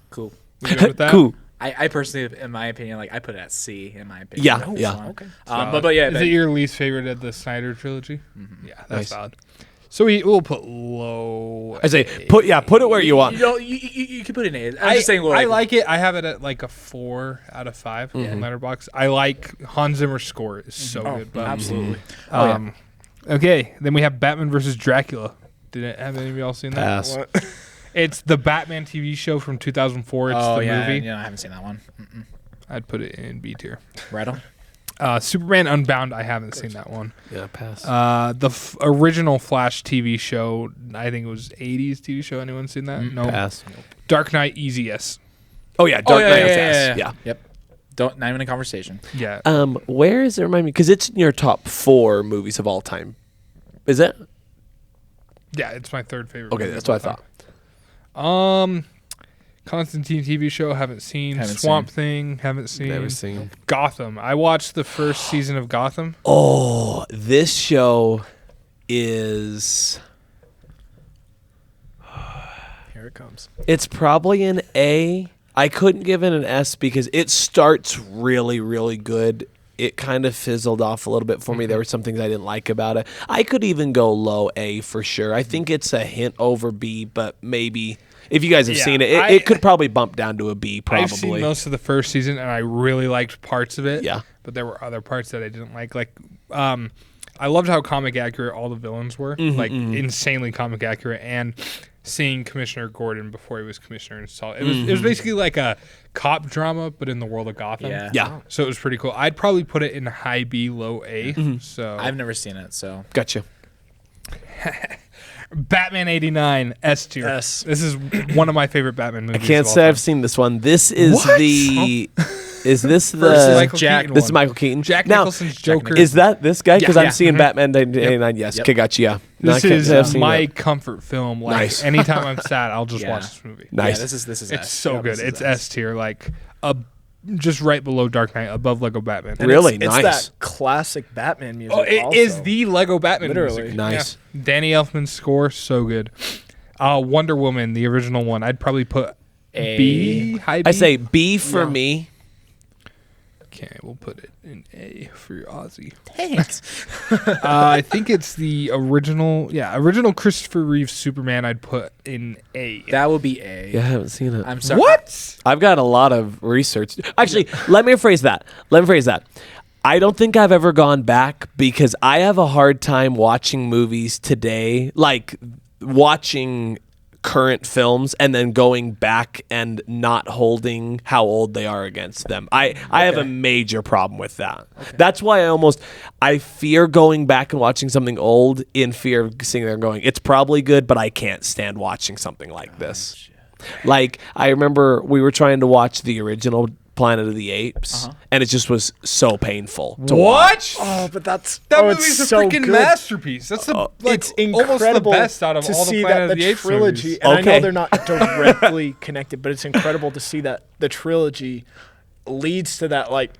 Cool.
We good with that?
Cool.
I personally, in my opinion, like I put it at C. In my opinion.
Yeah,
That's
yeah.
fine.
Okay.
But yeah,
Is
but-
it your least favorite of the Snyder trilogy? Yeah, that's
Nice.
valid. So we'll put low.
I say put it where you want.
You know, you can put it in A. I'm just saying. Well,
I like it. I have it at like a 4 out of 5 on Letterboxd. I like Hans Zimmer's score. It's so good. But,
absolutely.
Okay, then we have Batman versus Dracula. Have any of y'all seen that?
Pass.
What?
It's the Batman TV show from 2004. It's
Oh
the
yeah,
movie.
yeah. I haven't seen that one.
I'd put it in B tier.
Right on.
Superman Unbound. I haven't seen that one.
Yeah, pass.
The original Flash TV show. I think it was 80s TV show. Anyone seen that? No.
Pass.
Dark Knight. Easy yes.
Oh yeah, Dark Knight.
yeah.
Yeah.
Yep. Not even a conversation.
Yeah.
Where is it? Remind me, because it's in your top 4 movies of all time. Is it?
Yeah, it's my third favorite.
Okay,
movie
that's
of
what I
all
thought.
time. Constantine TV show, haven't seen.
Haven't
Swamp Thing, haven't seen.
Never seen.
Gotham. I watched the first season of Gotham.
Oh, this show is.
Here it comes.
It's probably an A. I couldn't give it an S because it starts really, really good. It kind of fizzled off a little bit for me. There were some things I didn't like about it. I could even go low A for sure. I think it's a hint over B, but maybe if you guys have
Yeah,
seen it,
I-
it could probably bump down to a B
I've seen
probably.
most of the first season, and I really liked parts of it.
Yeah.
But there were other parts that I didn't like. I loved how comic accurate all the villains were. Insanely comic accurate. And seeing Commissioner Gordon before he was Commissioner in Salt. It was basically like a cop drama, but in the world of Gotham.
Yeah.
Yeah.
So it was pretty cool. I'd probably put it in high B, low A. So
I've never seen it, so
Gotcha.
Batman 89 S tier.
S.
This is one of my favorite Batman movies.
I can't
of all
say
time.
I've seen this one. This is the. Is this
This is
the?
Michael
Jack-
Keaton
This is
one.
Michael Keaton.
Jack
Now,
Nicholson's Joker.
is that this guy? Because
Yeah.
I'm
Yeah.
seeing Batman 89. Yes.
Yep.
Okay, gotcha. Yeah. No, I
This
can't
is
say I've seen
my
it.
comfort film. Like
Nice.
anytime I'm sad, I'll just
Yeah.
watch this movie.
Nice.
yeah, this is
It's
S.
so
Yeah,
good.
this is
It's S tier, like just right below Dark Knight, above Lego Batman.
And
Really?
it's
Nice.
that classic Batman music.
Oh, it
also.
is the Lego Batman
Literally.
music.
Nice.
Yeah. Danny Elfman's score, so good. Wonder Woman, the original one, I'd probably put
A.
B, high B.
I say B for me.
Okay, we'll put it in A for your Aussie.
Thanks.
I think it's the original Christopher Reeve Superman I'd put in A.
That would be A.
Yeah, I haven't seen it.
I'm sorry.
What?
I've got a lot of research. Actually, let me rephrase that. I don't think I've ever gone back because I have a hard time watching movies today, like watching current films and then going back and not holding how old they are against them. I have a major problem with that. That's why I fear going back and watching something old in fear of sitting there and going, it's probably good, but I can't stand watching something like this. Like, I remember we were trying to watch the original Planet of the Apes, and it just was so painful to watch.
Oh, but that's
That
oh,
movie's
it's
a
so
freaking
good.
masterpiece. That's the
It's
almost
incredible
the best out of
to
all the
see
Planet
that
of the
the
Apes
trilogy.
movies.
And I
Okay.
know they're not directly connected, but it's incredible to see that the trilogy leads to that. Like,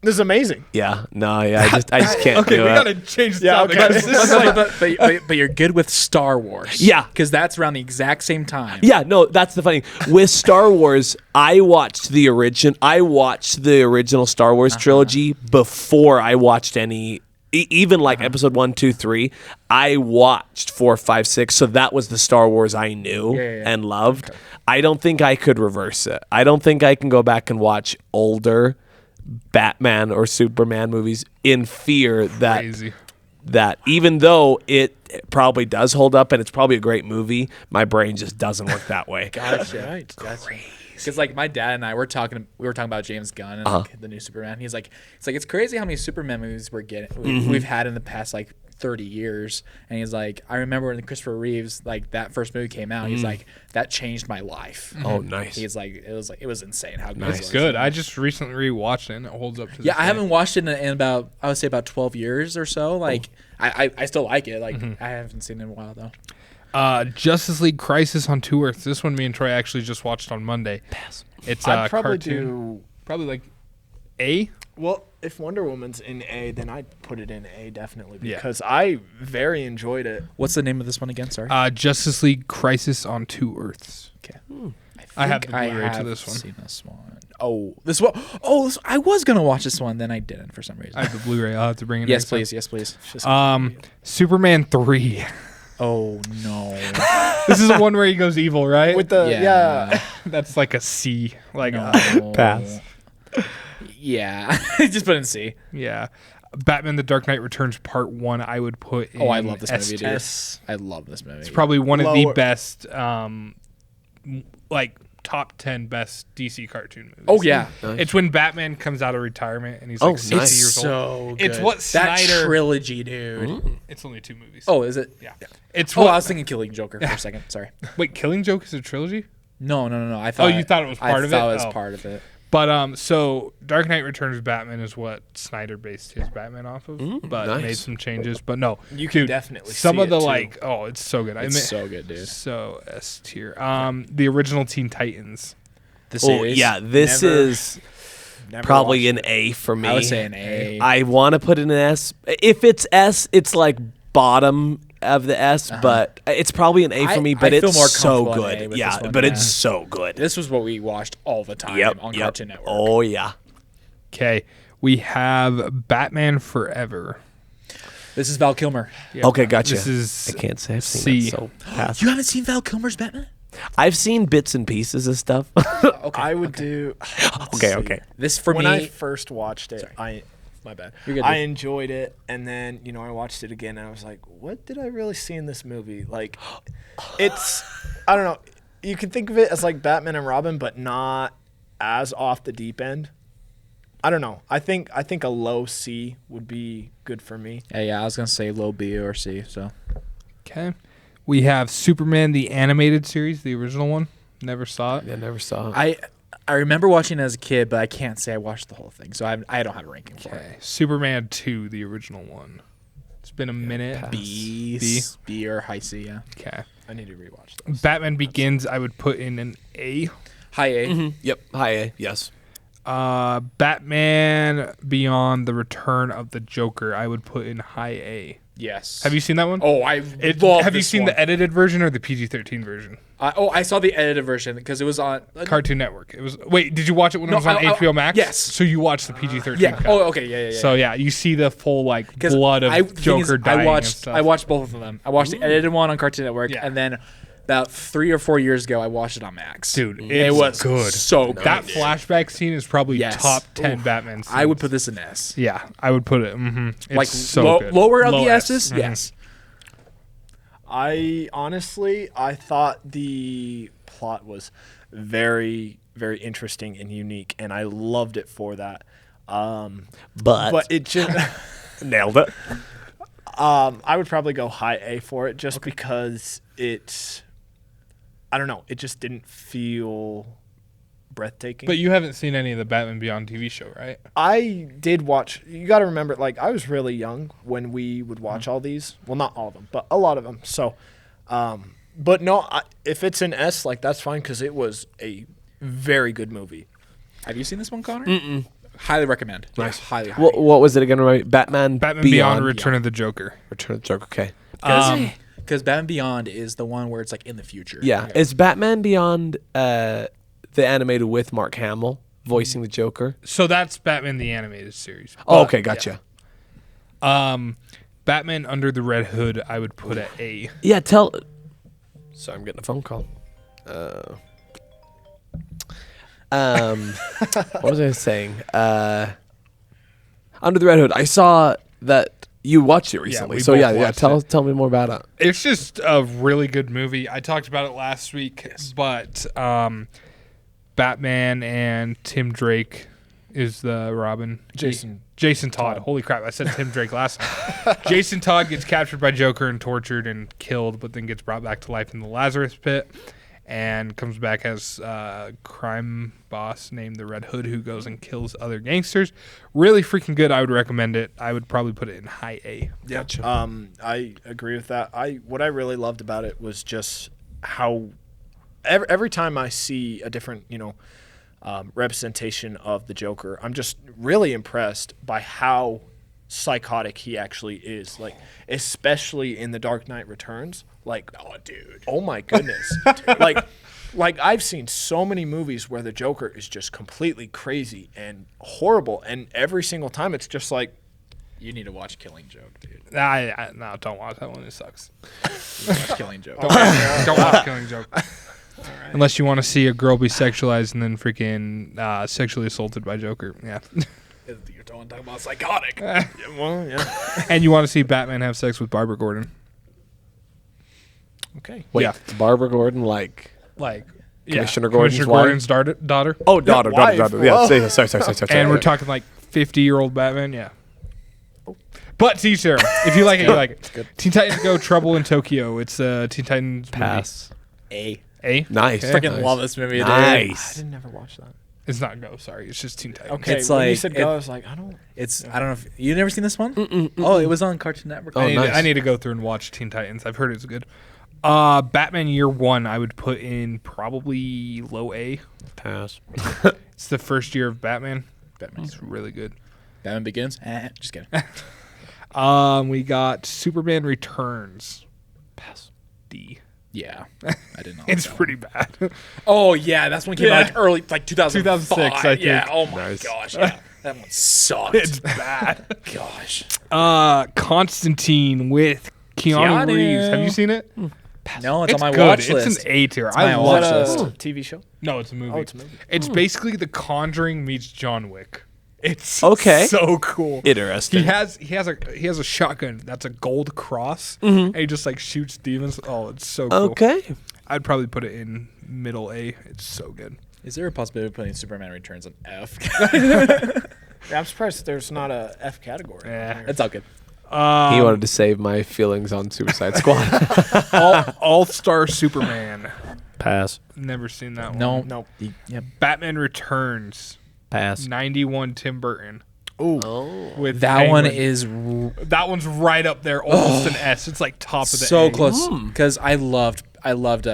this is amazing.
Yeah, no, yeah, I just can't
Okay,
do
we
it.
gotta change the
Yeah,
topic.
okay.
guys. This is like,
but you're good with Star Wars.
Yeah.
Because that's around the exact same time.
Yeah, no, that's the funny. With Star Wars, I watched the original Star Wars trilogy before I watched any even like episode 1, 2, 3. I watched 4, 5, 6, so that was the Star Wars I knew and loved. I don't think I could reverse it. I don't think I can go back and watch older Batman or Superman movies in fear that
crazy.
that even though it probably does hold up and it's probably a great movie, my brain just doesn't work that way.
Gotcha.
Right.
Because like my dad and I we were talking about James Gunn and like, the new Superman. He's like, it's crazy how many Superman movies we've had in the past like 30 years. And he's like, I remember when Christopher Reeves, like that first movie came out, he's like, that changed my life.
Oh, nice.
He's like, it was insane how good
Nice.
it
It's
was.
good. I just recently rewatched it and it holds up to this
Yeah, I
day.
haven't watched it in about, I would say about 12 years or so. Like, I still like it. Like, I haven't seen it in a while though.
Justice League Crisis on Two Earths. This one me and Troy actually just watched on Monday. It's a
I'd probably
cartoon.
do.
Probably like A.
Well, if Wonder Woman's in A, then I'd put it in A definitely
Yeah.
because I very enjoyed it.
What's the name of this one again? Sorry.
Justice League Crisis on Two Earths.
Okay.
I have
think
the Blu-ray to
have
this one.
Seen this one. Oh, this one. Oh, I was gonna watch this one, then I didn't for some reason.
I have the Blu-ray. I'll have to bring it.
Yes,
next time.
please. Yes, please.
Superman 3.
Oh no.
This is the one where he goes evil, right?
With the yeah.
That's like a C. Like
No.
Pass.
Yeah, just put in C.
yeah. Batman: The Dark Knight Returns Part 1. I would put. In
Oh, I love this movie, dude.
S.
I love this movie.
It's probably one of the
Lower.
best, like top 10 best DC cartoon movies.
Oh yeah,
It's when Batman comes out of retirement and he's
Oh,
like 60
nice.
years old.
so
It's
good.
what
that
Snyder-
trilogy, dude.
It's only 2 movies.
Oh, is it?
yeah. It's
Oh,
what,
I was thinking Killing Joker for a second. Sorry.
wait, Killing Joke is a trilogy?
No. I thought.
you thought it was part of it?
I thought it was
Oh.
part of it.
But so Dark Knight Returns Batman is what Snyder based his Batman off of, but
nice.
made some changes. But no,
You can
dude,
definitely
some
see
of the
it, too.
like, oh, it's so good.
It's so good, dude.
So S tier. The original Teen Titans.
The
Oh,
series.
yeah, this
Never-
is
Never
probably
watched
an A for me.
I would say an A.
I want to put in an S. If it's S, it's like bottom of the S, but it's probably an A for me. But
I feel
it's
more
so
comfortable in A
good.
with
Yeah,
this one,
but
yeah.
it's so good.
This was what we watched all the time on Cartoon Network.
Oh yeah.
Okay, we have Batman Forever.
This is Val Kilmer.
Yeah,
Okay, gotcha.
This is
I can't say I've seen
C.
it. So pass.
You haven't seen Val Kilmer's Batman?
I've seen bits and pieces of stuff.
Okay.
I would do. let's
Okay,
see.
okay.
This for
when
me.
I first watched it, I My bad.
You're good,
I
dude.
enjoyed it, and then I watched it again, and I was like, what did I really see in this movie? Like, it's I don't know. You can think of it as like Batman and Robin, but not as off the deep end. I don't know. I think a low C would be good for me.
Yeah, I was gonna say low B or C. So
Okay. We have Superman the animated series, the original one. Never saw it.
I never saw it.
I remember watching it as a kid, but I can't say I watched the whole thing. So I don't have a ranking for it.
Okay. Superman 2, the original one. It's been a minute.
pass.
B or high C. Yeah.
Okay.
I need to rewatch those.
Batman Begins, I would put in an A.
High A.
Yep. High A. Yes.
Batman Beyond the Return of the Joker, I would put in high A.
Yes.
Have you seen that one?
Oh, I love.
Have you
this
seen
one.
the edited version or the PG-13 version?
I saw the edited version because it was on
Cartoon Network. It was. Wait, did you watch it when it was on HBO Max?
yes.
So you watched the PG-13
Yeah.
cut.
Oh, okay. Yeah.
So yeah, you see the full like
'Cause
blood of
thing is,
Joker dying and stuff.
I watched both of them. I watched the edited one on Cartoon Network,
Yeah.
and then about 3 or 4 years ago, I watched it on Max.
Dude,
it
it's
was
good.
So good.
That flashback scene is probably
Yes.
top 10
Ooh.
Batman scenes.
I would put this in S.
Yeah, I would put it. It's
Like
so good.
lower of
Low
the
S.
S's.
Mhm.
Yes.
I honestly thought the plot was very, very interesting and unique, and I loved it for that. But it just
nailed it.
I would probably go high A for it just because it's I don't know, it just didn't feel breathtaking.
But you haven't seen any of the Batman Beyond TV show, right?
I did watch. You got to remember, like I was really young when we would watch all these. Well, not all of them, but a lot of them. So, but no, if it's an S, like that's fine because it was a very good movie.
Have you seen this one, Connor? Mm-mm. Highly recommend.
Nice.
Yeah, highly.
What was it again? Right? Batman
Beyond Return of the Joker.
Return of the Joker. Okay.
Because Batman Beyond is the one where it's like in the future.
Yeah. Is Batman Beyond the animated with Mark Hamill voicing the Joker?
So that's Batman the Animated Series.
Oh,
But,
okay, gotcha.
Batman Under the Red Hood, I would put at A.
Yeah, tell. Sorry, I'm getting a phone call. What was I saying? Under the Red Hood. I saw that you watched it recently.
we
So
both
yeah.
watched
Tell me more about it.
It's just a really good movie. I talked about it last week, but Batman and Tim Drake is the Robin. Jason Todd. Holy crap, I said Tim Drake last time. Jason Todd gets captured by Joker and tortured and killed, but then gets brought back to life in the Lazarus Pit and comes back as a crime boss named the Red Hood who goes and kills other gangsters. Really freaking good. I would recommend it. I would probably put it in high A.
Gotcha.
I agree with that. What I really loved about it was just how every time I see a different, representation of the Joker, I'm just really impressed by how psychotic he actually is. Like, especially in The Dark Knight Returns. Like, oh, dude. Oh my goodness. like I've seen so many movies where the Joker is just completely crazy and horrible, and every single time it's just like,
You need to watch Killing Joke, dude.
No, don't watch that one. It sucks.
Watch Killing Joke.
Don't watch Killing Joke. Unless you want to see a girl be sexualized and then freaking sexually assaulted by Joker. Yeah.
You're talking about psychotic.
well, yeah.
And you want to see Batman have sex with Barbara Gordon.
Okay.
Wait,
yeah.
Barbara Gordon, like.
Like
Commissioner Gordon's
Commissioner
wife?
Gordon's daughter.
Oh, daughter.
wife.
Yeah,
Whoa.
sorry.
And we're talking like 50-year-old Batman. Yeah. But to each their own. If you like it, you like it. Teen Titans Go! Trouble in Tokyo. It's a Teen Titans
Pass.
A.
movie. A?
Nice.
Okay.
Freaking love this movie, dude.
I
Nice.
didn't never watch that.
It's not Go, sorry. It's just Teen Titans.
Okay,
It's
when you
like-
said
it-
go, I was like, I don't.
It's I don't know if you never seen this one. Oh, it was on Cartoon Network.
Oh, nice.
I need to go through and watch Teen Titans. I've heard it's good. Batman Year One, I would put in probably low A.
Pass.
It's the first year of Batman.
Batman.
It's really good.
Batman Begins. Just kidding.
We got Superman Returns.
Pass.
D.
Yeah, I didn't know.
It's
that one.
pretty bad.
Oh yeah, that's when it came out like early, like 2005.
2006, I
Yeah.
think.
Oh my
Nice.
gosh. Yeah. That one sucked.
It's bad.
Gosh.
Constantine with Keanu
Keanu.
Reeves. Have you seen it?
No, it's on my
good.
watch list.
It's an A tier.
It's my
I
watch
love
Is
it.
that
list.
a TV show?
No, it's a movie.
Oh, it's a movie.
It's basically The Conjuring meets John Wick. It's
Okay.
so cool.
Interesting.
He has a shotgun that's a gold cross,
Mm-hmm.
and he just like shoots demons. Oh, it's so cool.
Okay.
I'd probably put it in middle A. It's so good.
Is there a possibility of putting Superman Returns on F?
I'm surprised there's not a F category.
Yeah.
It's all good.
He wanted to save my feelings on Suicide Squad.
All-Star Superman.
Pass.
Never seen that
No.
one.
Nope.
Yep.
Batman Returns.
Pass.
91 Tim Burton.
Oh.
With
That one
Penguin.
is
That one's right up there, almost an S. It's like top of the
so
A.
close because I loved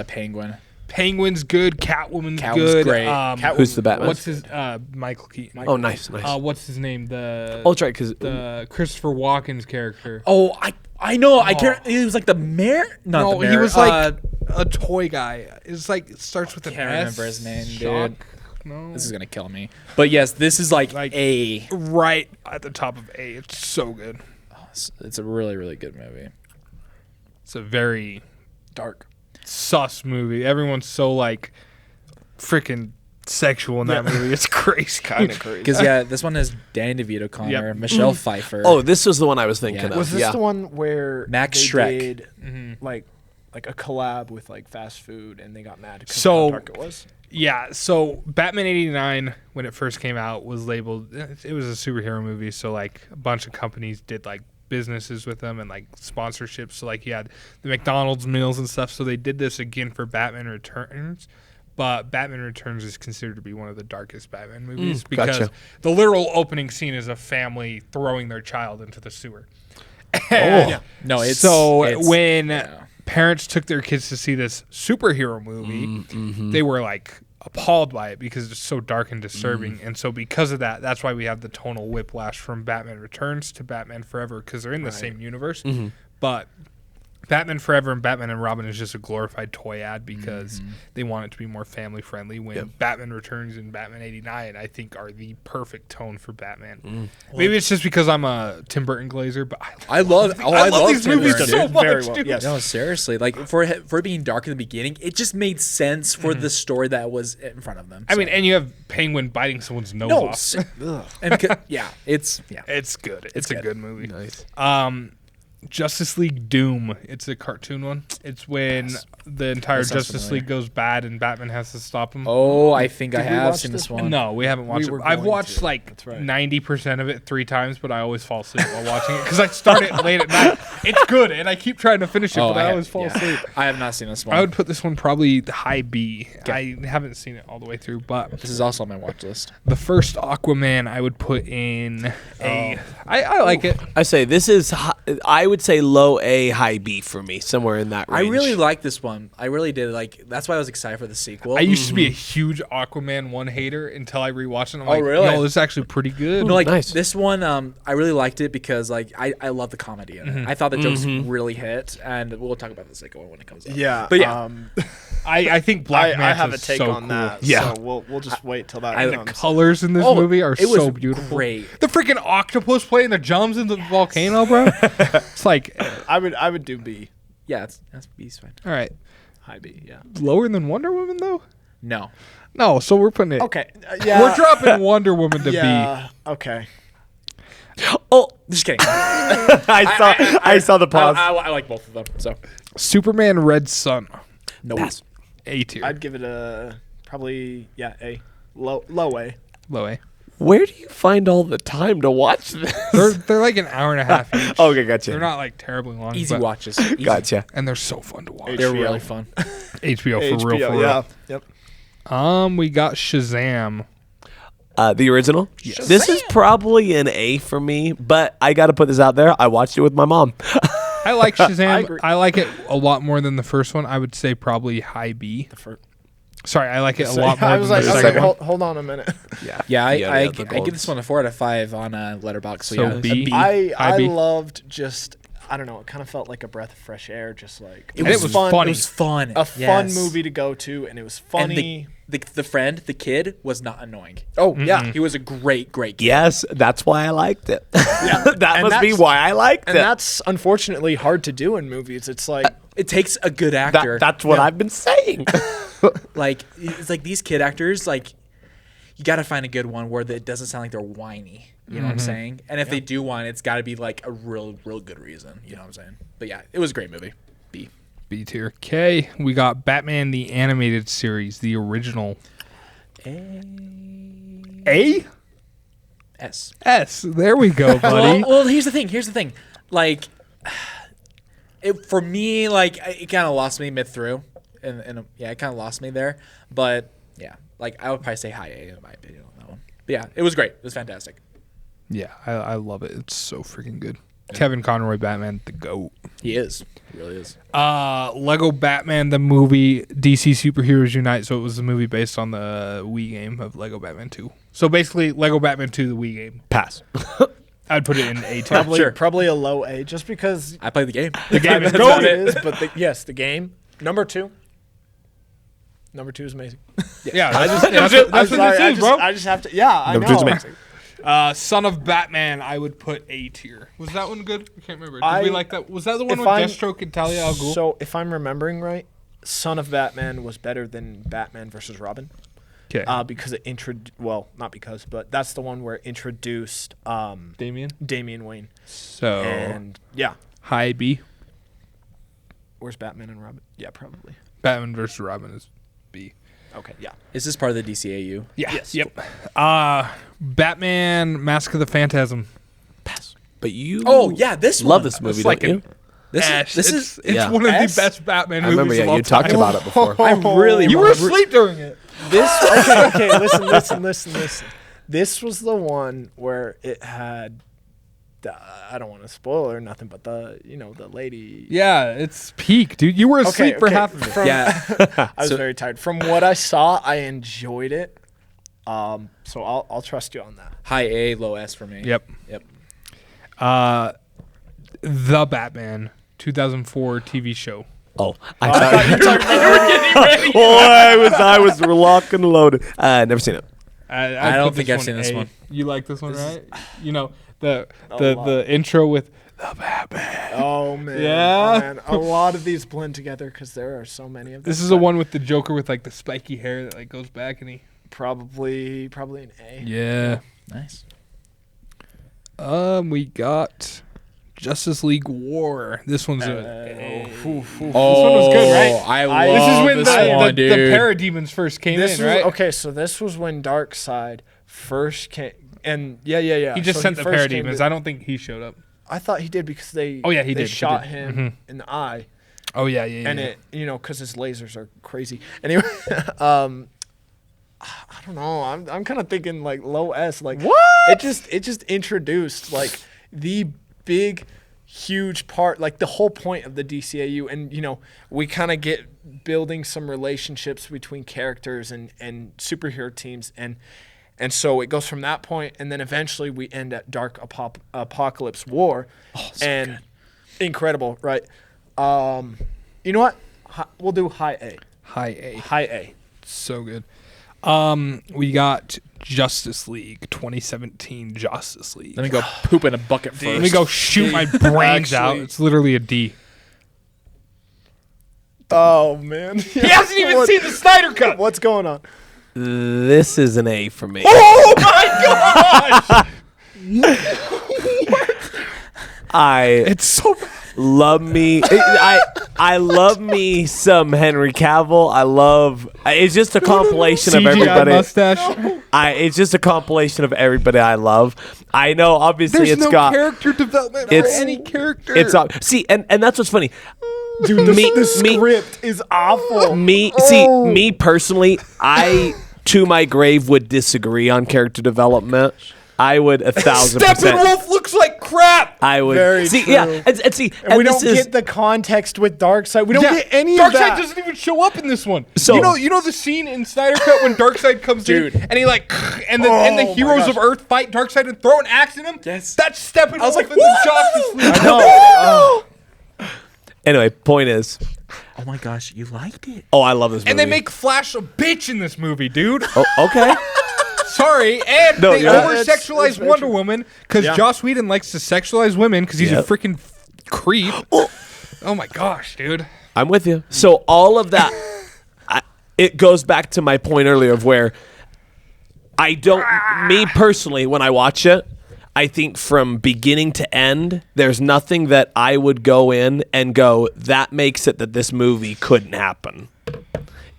Penguin.
Penguin's good. Catwoman's
Catwoman's
good.
great.
Who's the Batman?
What's his Michael Keaton?
Oh, nice, nice.
What's his name? The
Oh, that's right, because
the Christopher Walken's character.
Oh, I know. I can't. He was like the mayor. Not
no,
the mayor.
he was like a toy guy. It's like it starts with an
can't
S.
remember his name,
Shock?
dude.
No,
This is gonna kill me. But yes, this is like A.
right at the top of A. It's so good.
It's a really really good movie.
It's a very
Dark.
sus movie. Everyone's so like freaking sexual in that movie. It's crazy.
Kind of crazy.
Because yeah, this one has Danny DeVito, Connor,
Yep.
Michelle Pfeiffer.
Oh, this was the one I was thinking
Yeah.
of.
Was this
yeah.
the one where
Max
they
Schreck.
did like a collab with like fast food and they got mad because
So-
how dark it was?
Yeah, so Batman 89 when it first came out was labeled it was a superhero movie, so like a bunch of companies did like businesses with them and like sponsorships. So like you had the McDonald's meals and stuff. So they did this again for Batman Returns. But Batman Returns is considered to be one of the darkest Batman movies because
gotcha.
the literal opening scene is a family throwing their child into the sewer. And
No, it's
when
yeah.
parents took their kids to see this superhero movie, they were like appalled by it because it's so dark and disturbing. And so because of that, that's why we have the tonal whiplash from Batman Returns to Batman Forever because they're in the same universe. But Batman Forever and Batman and Robin is just a glorified toy ad because they want it to be more family friendly. When Batman Returns and Batman 89, I think, are the perfect tone for Batman. Maybe it's just because I'm a Tim Burton glazer, but
I love
these
Tim
movies
Burton,
so
dude.
much,
Very well,
dude.
yes.
No, seriously, like for being dark in the beginning, it just made sense for the story that was in front of them.
I mean, and you have Penguin biting someone's nose
no,
off.
and it's
It's good. It's a
good.
good movie.
Nice.
Justice League Doom. It's a cartoon one. It's when the entire
That sounds
Justice
familiar.
League goes bad and Batman has to stop him.
Oh, I think I
Did we
have
watch
seen
this
this one.
No, we haven't watched
were
it. I've
going
watched
to.
like
That's right.
90% of it 3 times, but I always fall asleep while watching it because I start it late at night. It's good, and I keep trying to finish it, but I always fall asleep.
I have not seen this one.
I would put this one probably high B. I haven't seen it all the way through, but
This is also on my watch list.
the first Aquaman I would put in A. I like it.
I say this is, I would say low A, high B for me, somewhere in that
I
range.
really like this one. I really did. Like that's why I was excited for the sequel.
I used to be a huge Aquaman 1 hater until I rewatched it. I'm like,
really?
yo, this is actually pretty good.
No, like
Nice.
this one, I really liked it because like I love the comedy in it. I thought the jokes really hit, and we'll talk about the second one when it comes up.
Yeah,
But yeah.
I think Black
I
Manta
have a
is
take
so
on
cool.
that.
Yeah.
so we'll just wait till that
I-
comes.
Colors in this
Oh,
movie are
it was
so beautiful.
great.
The freaking octopus playing the jumps in the volcano, bro. It's like,
I would do B,
Yeah, that's B's fine.
all right,
high B. Yeah.
lower than Wonder Woman though.
No,
No, so we're putting it.
Okay. Yeah.
We're dropping Wonder Woman to
Yeah. Okay.
Oh,
just kidding.
I saw the pause.
I like both of them. So
B. Superman Red Sun,
no.
Pass.
A tier,
I'd give it a probably A. Low A.
low A.
Where do you find all the time to watch this?
They're like an hour and a half each.
Okay, gotcha.
They're not like terribly long.
Easy
but-
watches. Easy.
Gotcha.
and they're so fun to watch.
They're
HBO.
really fun.
HBO for real. For
yeah.
real.
Yep.
We got Shazam.
The original?
Yes.
This is probably an A for me, but I got to put this out there. I watched it with my mom.
I like Shazam.
agree.
I like it a lot more than the first one. I would say probably high B. Sorry, I like it a lot more
I
than
was
the
like,
second
okay,
one.
hold on a minute.
Yeah, I
the
give this one a 4 out of 5 on Letterboxd. So,
So
yeah, a
B.
I
High B.
loved just I don't know. It kind of felt like a breath of fresh air. Just like
And it was funny.
It was fun.
a fun
Yes.
movie to go to, and it was
And
funny.
the friend, the kid, was not annoying.
Oh yeah,
He was a great kid.
Yes, that's why I liked it. that
And
must be
that's-
why I liked
and
it.
that's unfortunately hard to do in movies. It's like
It takes a good actor.
That's what I've been saying.
Like it's like these kid actors, like you got to find a good one where it doesn't sound like they're whiny. You know what I'm saying? And if they do whine, it's got to be like a real good reason. You know what I'm saying? But yeah, it was a great movie.
B tier. K. We got Batman the Animated Series, the original. A?
S.
S. There we go, buddy.
Well, here's the thing. Like, for me, like, it kind of lost me mid through, and yeah, it kind of lost me there. But yeah, like I would probably say high A in my opinion on that one. But yeah, it was great. It was fantastic.
Yeah, I love it. It's so freaking good. Kevin Conroy Batman, the GOAT.
He is. He really is.
Lego Batman, the movie, DC Superheroes Unite. So it was the movie based on the Wii game of Lego Batman 2. So basically, Lego Batman 2, the Wii game.
Pass.
I'd put it in A tier.
Probably a low A, just because
I played the game.
The game is
that's what it
GOAT.
is. But yes, the game number 2. Number 2 is amazing.
Yeah,
I'm
that's what
sorry,
this is, bro.
I just have to. Yeah, I
Number
know.
2 is amazing.
Son of Batman, I would put A tier. Was that one good? I can't remember. Did we like that? Was that the one
if
with
I'm-
Deathstroke and Talia al Ghul?
So if I'm remembering right, Son of Batman was better than Batman versus Robin.
Okay.
Because it not because, but that's the one where it introduced
Damien.
Damian Wayne.
So
And yeah,
high B.
where's Batman and Robin? Yeah, probably.
Batman versus Robin is B.
Okay, yeah.
Is this part of the DCAU?
Yeah.
Yes.
Yep. Batman Mask of the Phantasm.
But you
Oh yeah, this
love
one.
this movie,
like
don't you?
This is
it's
yeah.
one of
S?
the best Batman
I
movies
remember,
of
yeah,
all
you talked
time.
about it before.
I really
You were
want-
asleep during it.
This okay, listen. This was the one where it had I don't want to spoil or nothing, but the lady.
Yeah, it's peak, dude. You were asleep for half of it.
Yeah.
I was very tired. From what I saw, I enjoyed it. So I'll trust you on that.
High A, low S for me.
Yep. The Batman 2004 TV show.
Oh, I thought I was locked and loaded. Never seen it.
I don't think I've seen this one.
You like this one, right? You know the intro with the Batman.
Oh man,
Yeah.
oh, man. A lot of these blend together because there are so many of them.
This is the one with the Joker with like the spiky hair that like goes back and he.
Probably an A.
Yeah.
Nice.
We got Justice League War. This one's
Oh,
this one was good, right?
I
This is
love
when
this one,
the
dude.
parademons first came
This
in,
was
right?
okay. So this was when Darkseid first came, and yeah.
He just
So
sent the
first came
parademons.
to-
I don't think he showed up.
I thought he did because they.
Oh, yeah, he
they
did. He
Shot
did.
him in the eye,
Oh yeah,
and it because his lasers are crazy. Anyway, I don't know. I'm kind of thinking like low S. Like
What?
It just introduced like the big, huge part, like the whole point of the DCAU, and we kind of get building some relationships between characters and superhero teams, and so it goes from that point, and then eventually we end at Dark Apocalypse War, and incredible, right? You know what? We'll do high A.
High A.
High A.
So good. We got Justice League 2017 Justice League.
Let me go poop in a bucket first.
Let me go shoot my brains out.
Actually-
It's literally a D.
Oh man,
He hasn't even seen the Snyder Cut.
What's going on?
This is an A for me.
Oh my gosh! It's so bad.
Love me. I love me some Henry Cavill. I love. It's just a compilation of
CGI
everybody.
mustache.
It's just a compilation of everybody I love. I know, obviously,
There's
it's
no
got.
character development for
it's-
any character.
It's see, and that's what's funny.
Dude,
Me-
the script is awful.
Me personally, I to my grave would disagree on character development. I would 1,000%.
Steppenwolf looks like crap.
I would
Very
see.
true.
Yeah, and see,
And we
this
don't
is
get the context with Darkseid. We don't get any
Darkseid
of that.
doesn't even show up in this one.
So-
you know the scene in Snyder Cut when Darkseid comes
Dude.
in and he like and the
Oh my
heroes of
gosh.
Earth fight Darkseid and throw an axe in him.
Yes.
That's Steppenwolf
I was like,
in the Justice League.
I know.
anyway. Point is,
Oh my gosh, you liked it.
I love this movie.
And they make Flash a bitch in this movie, dude.
Oh, okay.
Sorry, and
No,
they
you're right.
It's
over-sexualize
very
Wonder
true.
Woman because
Yeah.
Joss Whedon likes to sexualize women because he's a
Yep.
freaking creep. Oh my gosh, dude.
I'm with you. So all of that, it goes back to my point earlier of where I don't. Me personally, when I watch it, I think from beginning to end, there's nothing that I would go in and go, that makes it that this movie couldn't happen.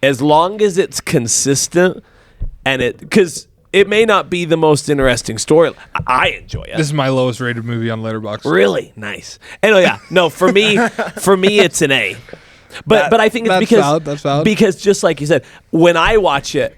As long as it's consistent and because it may not be the most interesting story. I enjoy it.
This is my lowest rated movie on Letterboxd.
Really nice. And no, for me, it's an A. But I think it's
that's valid.
because just like you said, when I watch it,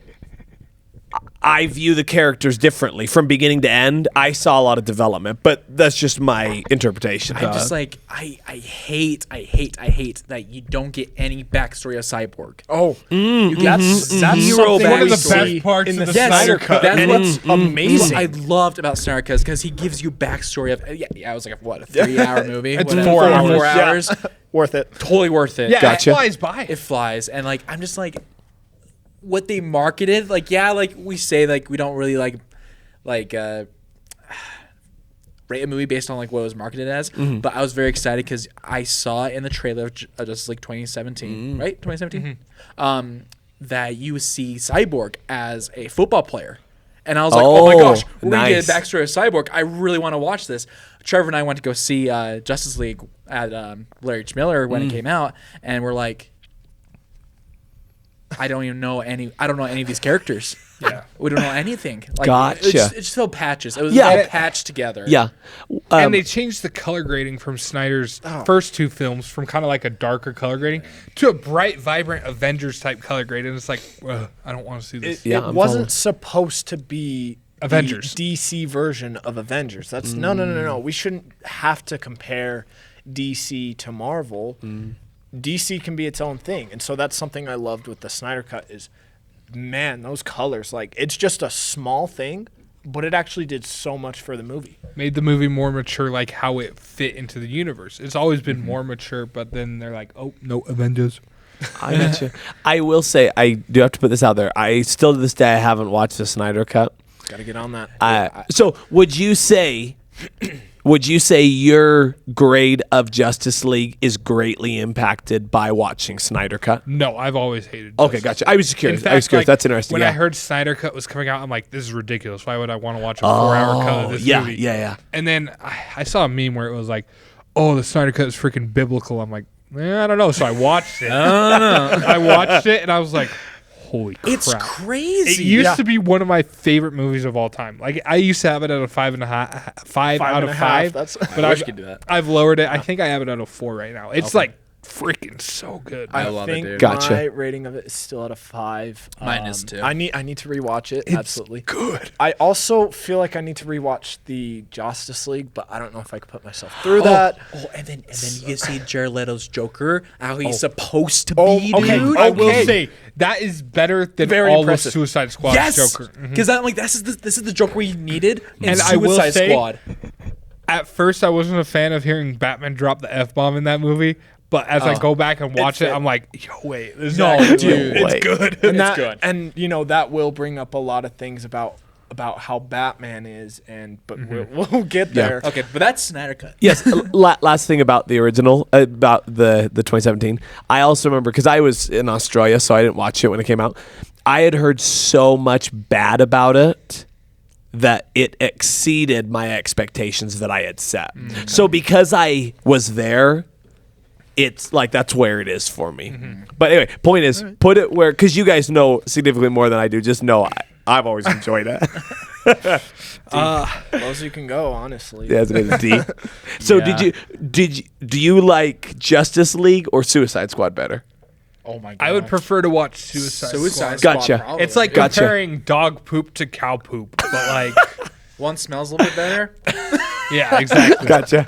I view the characters differently from beginning to end. I saw a lot of development, but that's just my interpretation.
I'm just like I hate that you don't get any backstory of Cyborg.
Oh,
That's
zero
something
One of the
backstory
best parts
in
of
the
the
Snyder
Snyder
Cut.
That's
And
what's
it's amazing.
I loved about Snyder Cut because he gives you backstory of it was like a 3-hour movie.
It's
Whatever.
4 hours.
4 hours.
Worth it.
Totally worth it.
Yeah,
Gotcha.
it flies by.
It flies, and like I'm just like what they marketed. Like like we say like we don't really like rate a movie based on like what it was marketed as. But I was very excited because I saw in the trailer of Justice League 2017, right? 2017, that you would see Cyborg as a football player. And I was like, oh my gosh, we're going to get a backstory of Cyborg. I really want to watch this. Trevor and I went to go see Justice League at Larry H. Miller when it came out. And we're like, I don't know any of these characters.
Yeah.
We don't know anything. Like,
Gotcha.
It just felt patches. It was
Yeah.
all patched together.
yeah.
And they changed the color grading from Snyder's first 2 films from kind of like a darker color grading to a bright, vibrant Avengers type color grading. It's like, I don't want to see this.
Yeah,
It
I'm
wasn't
following.
supposed to be
Avengers.
the DC version of Avengers. That's no. We shouldn't have to compare DC to Marvel. DC can be its own thing, and so that's something I loved with the Snyder Cut. Is man, those colors, like it's just a small thing, but it actually did so much for the movie.
Made the movie more mature, like how it fit into the universe. It's always been more mature, but then they're like, oh, no, Avengers.
I get you. I will say, I do have to put this out there. I still to this day I haven't watched the Snyder Cut.
Got to get on that.
So would you say your grade of Justice League is greatly impacted by watching Snyder Cut?
No, I've always hated
Okay,
Justice
gotcha. I was just
In
curious.
fact, like,
That's interesting.
When
yeah.
I heard Snyder Cut was coming out, I'm like, this is ridiculous. Why would I want to watch a 4-hour cut of this movie?
Yeah.
And then I saw a meme where it was like, oh, the Snyder Cut is freaking biblical. I'm like, I don't know. So I watched it. I watched it, and I was like, holy crap.
It's crazy.
It used to be one of my favorite movies of all time. Like I used to have it at a 5 out of 5.
That's
But
I wish you could do that.
I've lowered it. I think I have it at a 4 right now. It's like freaking so good.
I love it,
think
dude.
Gotcha.
my rating of it is still at a 5.
Mine is too.
I need to rewatch it. Absolutely.
good.
I also feel like I need to rewatch the Justice League, but I don't know if I could put myself through that.
And then you can see Jared Leto's Joker, how he's supposed to
Oh,
be,
okay.
dude.
I will say that is better than
Very
all
impressive.
of Suicide Squad's
Yes,
Joker.
because I'm like, this is the Joker we needed in
And I will
Suicide
say-
Squad.
At first, I wasn't a fan of hearing Batman drop the F-bomb in that movie, but as I go back and watch it,
fit.
I'm like, yo, wait, this is
No,
actually-
dude.
it's
Wait.
good.
And that,
good.
and that will bring up a lot of things about how Batman is, but we'll get there.
Okay, but that's Snyder Cut.
Yes. Last thing about the original, about the 2017. I also remember because I was in Australia, so I didn't watch it when it came out. I had heard so much bad about it that it exceeded my expectations that I had set. So because I was there, it's like that's where it is for me. But anyway, point is, put it where, because you guys know significantly more than I do. Just know I've always enjoyed it.
Low as you can go, honestly.
Yeah, it's a D. So
Yeah.
do you like Justice League or Suicide Squad better?
Oh my god.
I would prefer to watch Suicide
Suicide
Squad.
Squad.
Gotcha.
probably.
It's like
Gotcha.
comparing dog poop to cow poop, but like,
one smells a little bit better.
yeah, exactly.
Gotcha.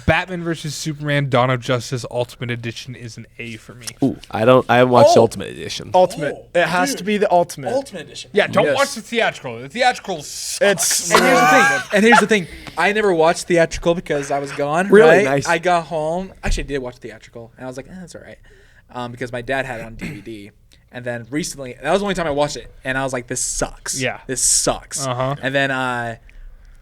Batman vs Superman: Dawn of Justice Ultimate Edition is an A for me.
Ooh, I haven't watched
Oh.
Ultimate Edition.
Ultimate.
Oh,
it has to be the ultimate.
Ultimate Edition.
Yeah, don't
Yes.
watch the theatrical. The theatrical sucks.
It's
And here's the thing. I never watched theatrical because I was gone.
Really?
right?
Nice.
I got home. Actually, I did watch theatrical, and I was like, that's all right, because my dad had it on DVD. And then recently, that was the only time I watched it, and I was like, this sucks.
Yeah.
This sucks.
Uh-huh.
And then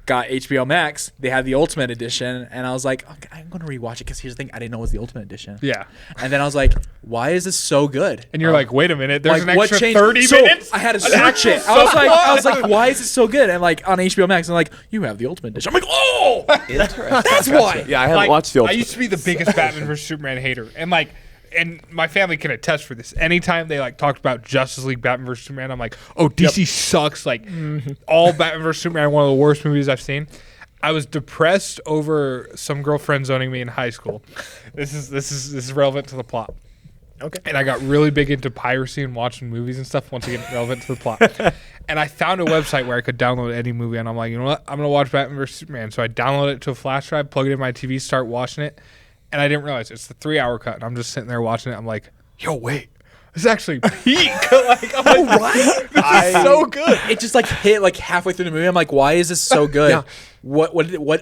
got HBO Max. They had the Ultimate Edition, and I was like, okay, I'm gonna rewatch it because here's the thing: I didn't know it was the Ultimate Edition.
Yeah.
And then I was like, why is this so good?
And you're like, wait a minute, there's
Like,
an
what
extra
changed?
30
So,
minutes?
I had to search it. I was like, why is this so good? And like on HBO Max, I'm like, you have the Ultimate Edition. I'm like, oh, that's why.
Yeah, I haven't
Like,
watched the
I used to be the biggest Batman vs Superman hater, and my family can attest for this. Anytime they like talked about Justice League, Batman vs Superman, I'm like, oh, DC sucks. Like all Batman vs Superman are one of the worst movies I've seen. I was depressed over some girl friend zoning me in high school. This is relevant to the plot.
Okay.
And I got really big into piracy and watching movies and stuff. Once again, relevant to the plot. And I found a website where I could download any movie, and I'm like, you know what? I'm gonna watch Batman vs Superman. So I downloaded it to a flash drive, plug it in my TV, start watching it, and I didn't realize it's the 3-hour cut. And I'm just sitting there watching it. I'm like, yo, wait, this is actually peak. Like, I'm like, this is so good.
It just like hit like halfway through the movie. I'm like, why is this so good?
Yeah.
What?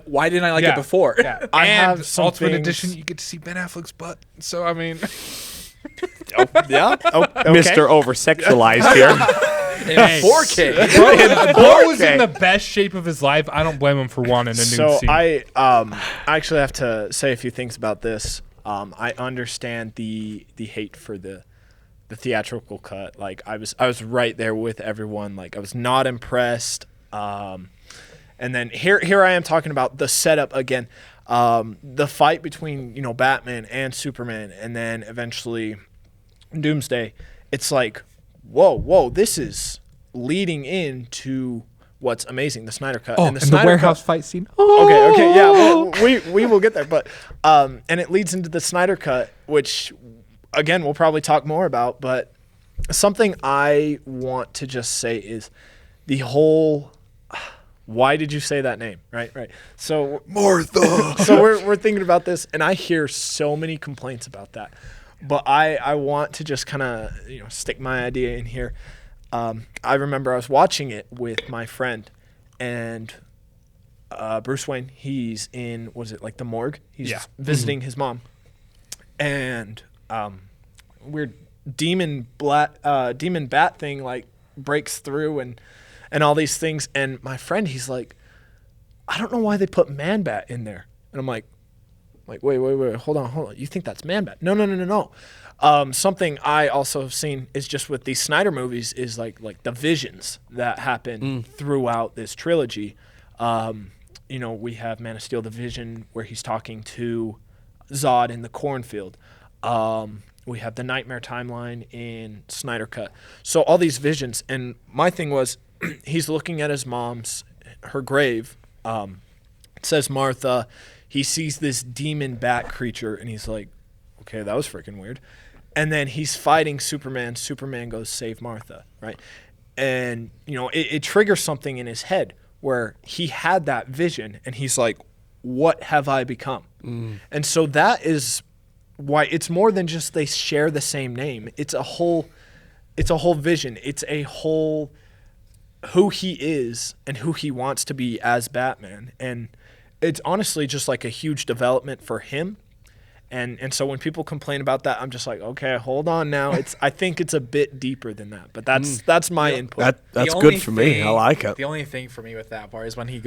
Why didn't I like it before?
Yeah.
I
and
have some
Ultimate
things-
Edition, you get to see Ben Affleck's butt. So I mean,
Yeah,
okay.
Mr. Over sexualized here.
In 4K.
Bro was in the best shape of his life. I don't blame him for wanting a nude
So
scene.
I actually have to say a few things about this. I understand the hate for the theatrical cut. Like I was right there with everyone. Like I was not impressed. And then here I am talking about the setup again. The fight between Batman and Superman, and then eventually Doomsday. It's like whoa, this is leading into what's amazing, the Snyder Cut.
and the
Snyder
warehouse
Cut,
fight scene.
Okay, yeah, well, we will get there, but and it leads into the Snyder Cut, which again we'll probably talk more about. But something I want to just say is the whole. Why did you say that name? Right. So
Martha.
so we're thinking about this, and I hear so many complaints about that. But I want to just kind of stick my idea in here. I remember I was watching it with my friend, and Bruce Wayne. He's in like the morgue? He's visiting his mom, and weird demon bat thing like breaks through and all these things. And my friend, he's like, I don't know why they put Man-Bat in there. And I'm like, wait, hold on. You think that's Man-Bat? No. Something I also have seen is just with these Snyder movies is like the visions that happen throughout this trilogy. We have Man of Steel, the vision where he's talking to Zod in the cornfield. We have the Nightmare timeline in Snyder Cut. So all these visions, and my thing was, he's looking at his mom's, her grave. It says Martha. He sees this demon bat creature, and he's like, okay, that was freaking weird. And then he's fighting Superman. Superman goes, save Martha, right? And, it triggers something in his head where he had that vision, and he's like, what have I become? And so that is why it's more than just they share the same name. It's a whole vision. It's a whole who he is and who he wants to be as Batman. And it's honestly just like a huge development for him. And so when people complain about that, I'm just like, okay, hold on now. I think it's a bit deeper than that. But that's my input.
That's
The
good
only
for me. I like it.
The only thing for me with that part is when he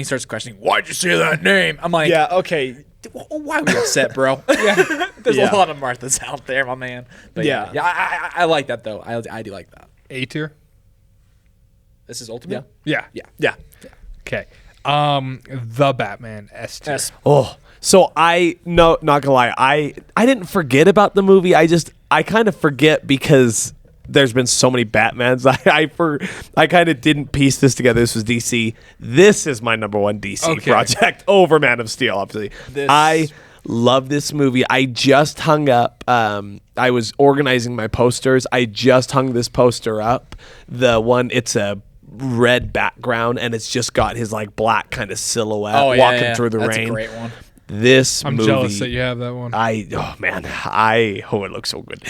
starts questioning, why'd you say that name? I'm like,
Yeah, okay.
why are we upset, bro? There's
Yeah.
a lot of Marthas out there, my man. But
Yeah.
I like that though. I do like that.
A tier.
This is Ultimate.
Yeah.
Yeah.
Okay. The Batman S tier.
S.
Oh, so not gonna lie, I didn't forget about the movie. I kind of forget because there's been so many Batmans. I kind of didn't piece this together. This was DC. This is my number one DC project over Man of Steel. Obviously, I love this movie. I just hung up. I was organizing my posters. I just hung this poster up. The one, it's a red background, and it's just got his like black kind of silhouette walking through the
That's
rain.
a great one.
This
I'm
movie,
jealous that you have that one.
it looks so good.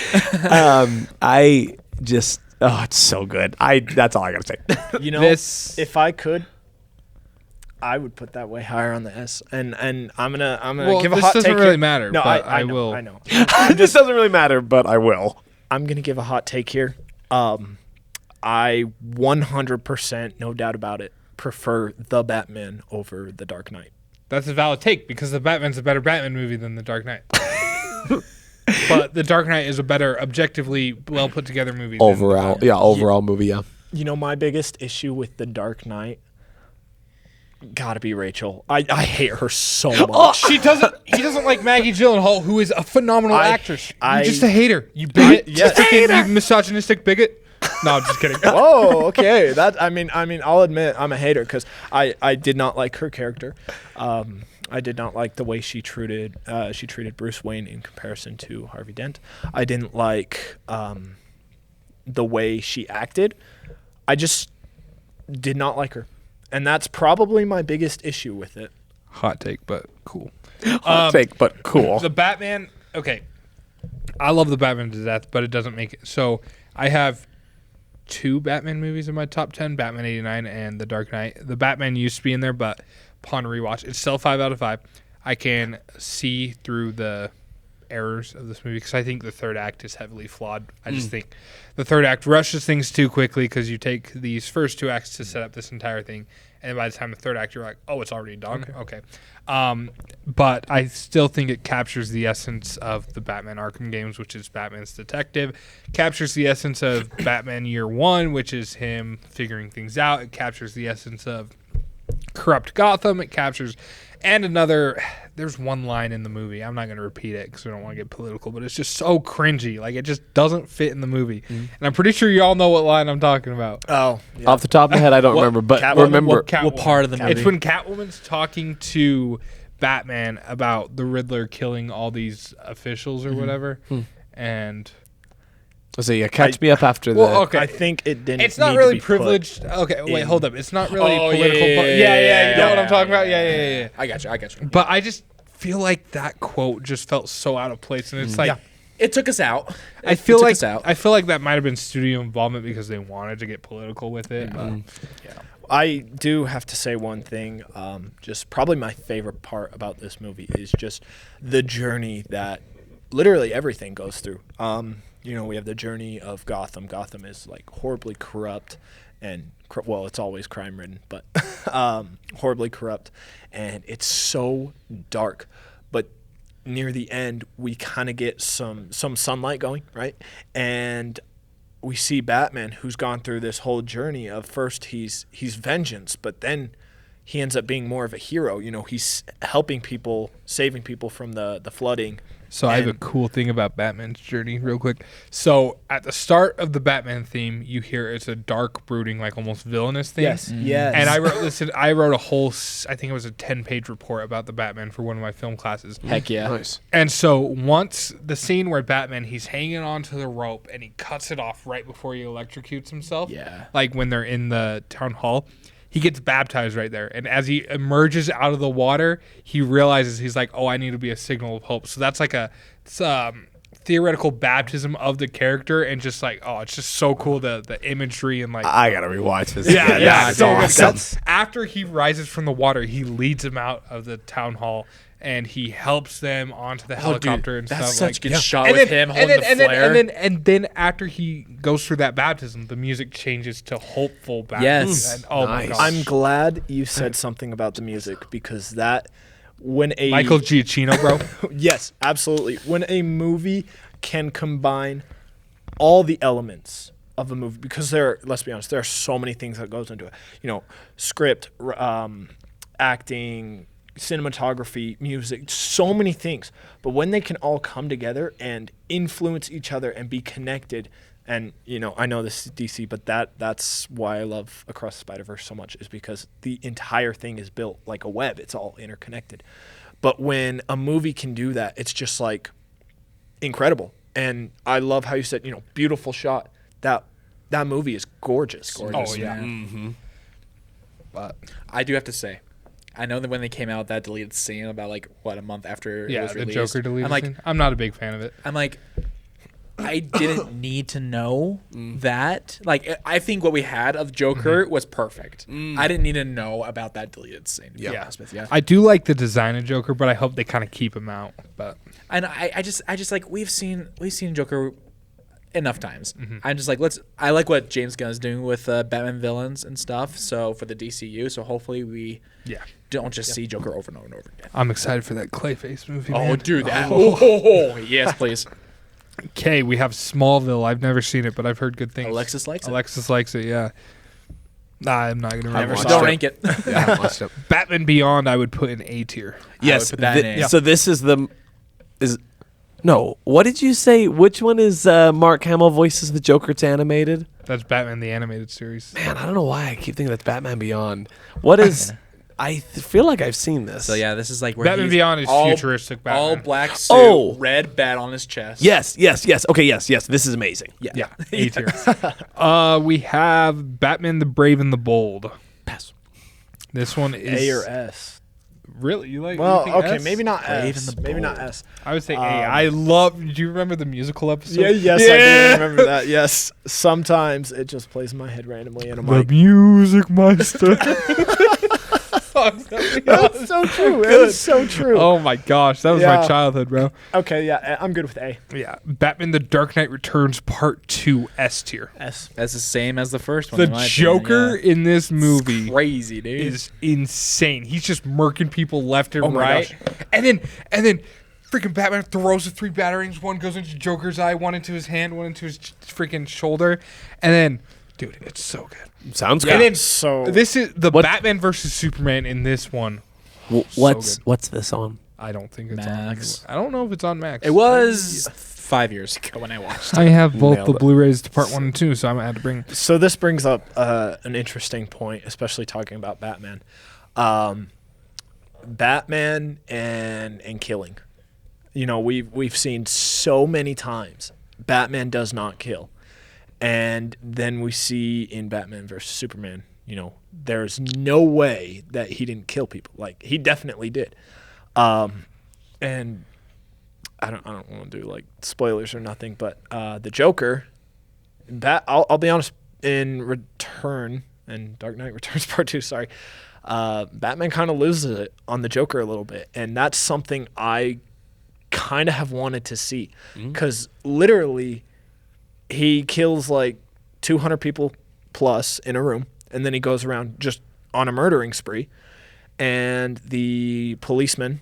It's so good. That's all I gotta say.
This-
if I could, I would put that way higher on the S. And I'm gonna
Well,
give a
this
hot
doesn't
take
really
here.
matter,
No,
but
I
I
know,
will.
I know.
This doesn't really matter, but I will.
I'm gonna give a hot take here. I 100%, no doubt about it, prefer The Batman over The Dark Knight.
That's a valid take because the Batman's a better Batman movie than The Dark Knight. But The Dark Knight is a better, objectively well put together movie. than the
Overall,
Batman.
overall movie, yeah.
You know, my biggest issue with The Dark Knight gotta be Rachel. I hate her so much.
He doesn't like Maggie Gyllenhaal, who is a phenomenal actress. You're
I-
just a hater. You bigot.
yes.
You misogynistic bigot. No, I'm just kidding.
Oh, okay. That I mean, I'll admit I'm a hater because I did not like her character. I did not like the way she treated Bruce Wayne in comparison to Harvey Dent. I didn't like the way she acted. I just did not like her, and that's probably my biggest issue with it.
Hot take, but cool.
Hot take, but cool.
The Batman. Okay, I love the Batman to death, but it doesn't make it. So I have 2 Batman movies in my top 10: Batman '89 and The Dark Knight. The Batman used to be in there, but upon rewatch, it's still 5 out of 5. I can see through the errors of this movie because I think the third act is heavily flawed. I just think the third act rushes things too quickly because you take these first 2 acts to set up this entire thing, and by the time the third act, you're like, oh, it's already done. Okay. But I still think it captures the essence of the Batman Arkham games, which is Batman's detective. Captures the essence of Batman Year One, which is him figuring things out. It captures the essence of corrupt Gotham. It captures, and there's one line in the movie. I'm not going to repeat it because we don't want to get political, but it's just so cringy. Like, it just doesn't fit in the movie. And I'm pretty sure you all know what line I'm talking about.
Oh, yeah.
Off the top of my head, I don't remember, but
Catwoman?
remember.
What part of the movie?
It's when Catwoman's talking to Batman about the Riddler killing all these officials or whatever. And
So yeah, catch me up after
Well,
that.
okay.
I think it didn't.
it's not
need
really
to be put
privileged. Okay, wait,
in-
hold up. It's not really
Oh,
political.
yeah,
You know what I'm talking about? Yeah.
I got you.
But I just feel like that quote just felt so out of place, and it's like
Yeah.
It took us out.
I feel
It took
like
us out.
I feel like that might have been studio involvement because they wanted to get political with it. But
I do have to say one thing. Just probably my favorite part about this movie is just the journey that literally everything goes through. We have the journey of Gotham. Gotham is like horribly corrupt, and well, it's always crime ridden, but horribly corrupt, and it's so dark. But near the end, we kind of get some sunlight going, right? And we see Batman, who's gone through this whole journey of first he's vengeance, but then he ends up being more of a hero. He's helping people, saving people from the flooding.
So I have a
And-
cool thing about Batman's journey real quick. So at the start of the Batman theme, you hear it's a dark, brooding, like almost villainous theme.
Yes.
And I wrote a whole, I think it was a 10-page report about the Batman for one of my film classes.
Heck yeah.
Nice.
And so once the scene where Batman, he's hanging onto the rope and he cuts it off right before he electrocutes himself.
Yeah.
Like when they're in the town hall. He gets baptized right there. And as he emerges out of the water, he realizes he's like, oh, I need to be a signal of hope. So that's like a theoretical baptism of the character. And just like, oh, it's just so cool, the imagery and like.
I gotta rewatch this.
Yeah,
it's
so good.
awesome.
So after he rises from the water, he leads him out of the town hall and he helps them onto the helicopter and
that's
stuff.
such a good shot
And
with
then-
him
and
holding
then-
the
and
flare.
then- and then after he goes through that baptism, the music changes to hopeful Batman.
Yes.
And, oh my
Nice.
gosh.
I'm glad you said something about the music because that when a
Michael Giacchino, bro.
yes, absolutely. When a movie can combine all the elements of a movie, because let's be honest, there are so many things that goes into it. Script, acting, cinematography, music, so many things. But when they can all come together and influence each other and be connected, and I know this is DC, but that's why I love Across the Spider-Verse so much, is because the entire thing is built like a web. It's all interconnected. But when a movie can do that, it's just like incredible. And I love how you said, beautiful shot. That movie is gorgeous.
Oh, yeah.
But I do have to say, I know that when they came out, that deleted scene about a month after it
Yeah,
was
the
released.
Joker deleted
I'm like,
scene. I'm not a big fan of it.
I didn't need to know that. Like, I think what we had of Joker was perfect. I didn't need to know about that deleted scene. to be
Yeah.
honest with you.
I do like the design of Joker, but I hope they kind of keep him out. But
And I just like we've seen Joker enough times.
Mm-hmm.
I'm just like, I like what James Gunn is doing with Batman villains and stuff. So for the DCU, so hopefully we
Yeah.
don't just see Joker over and over and over again.
I'm excited for that Clayface movie.
Oh,
man.
dude, that. Oh, yes, please.
Okay, we have Smallville. I've never seen it, but I've heard good things.
Alexis likes it.
Alexis likes it, yeah. Nah, I'm not going to
Never
rank
saw
it.
Don't
it.
rank it.
Yeah, I haven't watched it.
Batman Beyond, I would put in A tier.
Yes.
put that in.
So this is no. What did you say? Which one is Mark Hamill voices the Joker? It's animated.
That's Batman the Animated Series.
Man, I don't know why I keep thinking that's Batman Beyond. What is? Feel like I've seen this.
So yeah, this is like where
Batman
he's
Beyond is
all,
futuristic Batman.
all black suit,
Oh.
red bat on his chest.
Yes. Okay. Yes. This is amazing.
Yeah, A tier. We have Batman the Brave and the Bold.
Pass.
This one is
A or S?
Really? You like?
Well,
you think
okay,
S?
maybe not
Brave
S.
and the
Maybe not
Bold.
S.
I would say A. I love. Do you remember the musical episode?
Yes, I do remember that. Yes, sometimes it just plays in my head randomly, and I'm
The
like,
Music Meister.
that's so true. It's so true.
Oh my gosh, that was my
Yeah.
childhood, bro.
Okay, yeah, I'm good with A.
Yeah, Batman: The Dark Knight Returns Part 2, S tier.
S.
That's the same as the first one.
The
in my
Joker
opinion,
in this
yeah.
movie
Crazy, dude.
is insane. He's just murking people left and
Oh my
right,
gosh.
and then freaking Batman throws the 3 batarangs. One goes into Joker's eye, one into his hand, one into his freaking shoulder, and then, dude, it's so good.
Sounds
And
good.
then
So
this is the
What-
Batman versus Superman in this one.
What's
good.
what's this on?
I don't think it's
Max.
on. I don't know if it's on Max.
It was 5 years ago when I watched it.
I have both
Nailed
the
it.
Blu-rays to Part 1 and 2, so I'm gonna have to bring.
So this brings up an interesting point, especially talking about Batman. Batman and killing. You know, we've seen so many times Batman does not kill. And then we see in Batman versus Superman, you know, there's no way that he didn't kill people. Like, he definitely did. And I don't want to do like spoilers or nothing, but the Joker, I'll be honest, in Return and Dark Knight Returns Part 2, sorry, Batman kind of loses it on the Joker a little bit, and that's something I kind of have wanted to see, because literally he kills like 200 people plus in a room, and then he goes around just on a murdering spree, and the policemen,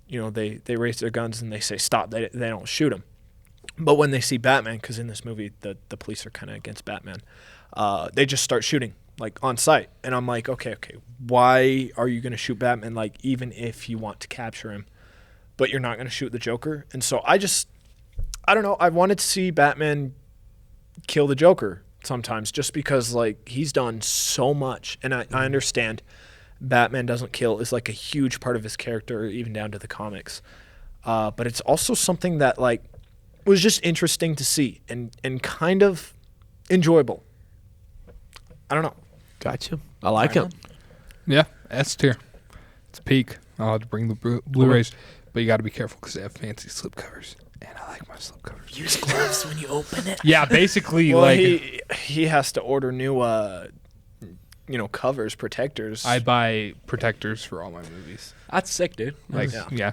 you know, they raise their guns and they say stop. They don't shoot him. But when they see Batman, because in this movie the police are kind of against Batman, they just start shooting like on sight. And I'm like, okay, why are you going to shoot Batman? Like, even if you want to capture him, but you're not going to shoot the Joker. And so I don't know. I wanted to see Batman kill the Joker sometimes, just because like he's done so much, and I understand Batman doesn't kill is like a huge part of his character, even down to the comics. But it's also something that like was just interesting to see and kind of enjoyable. I don't know.
Gotcha. I like him.
Yeah, S tier. It's peak. I'll have to bring the Blu-rays, but you got to be careful because they have fancy slipcovers, and I like my slipcovers.
Use gloves when you open it.
Yeah, basically,
Well,
like
he has to order new covers, protectors.
I buy protectors for all my movies.
That's sick, dude.
Like,
Yeah.
yeah.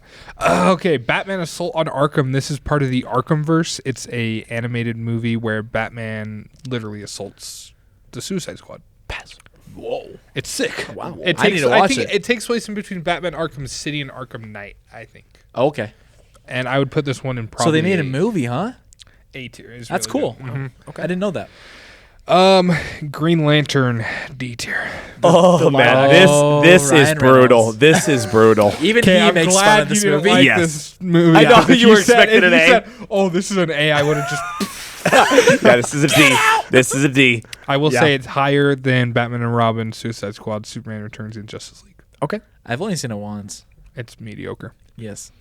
Okay, Batman Assault on Arkham. This is part of the Arkhamverse. It's a animated movie where Batman literally assaults the Suicide Squad.
Pass.
Whoa.
It's sick.
Wow.
It
I
takes,
need to watch
think
it.
it takes place in between Batman Arkham City and Arkham Knight, I think.
Okay.
And I would put this one in probably
So they made a movie, huh?
A tier. It's
That's
really
cool.
good. Mhm.
Okay. I didn't know that.
Green Lantern D tier.
Oh man, this is
Ryan
brutal.
Reynolds.
This is brutal.
Even
Okay,
he
I'm
makes fun
glad
of this
you didn't
movie.
like
Yes.
this movie.
I know,
If
you were
said-
expecting
if
an
you
A.
said, oh, this is an A, I would have just.
Yeah, this is a D. This is a D.
I will
Yeah.
say it's higher than Batman and Robin, Suicide Squad, Superman Returns, and Justice League.
Okay.
I've only seen it once.
It's mediocre.
Yes.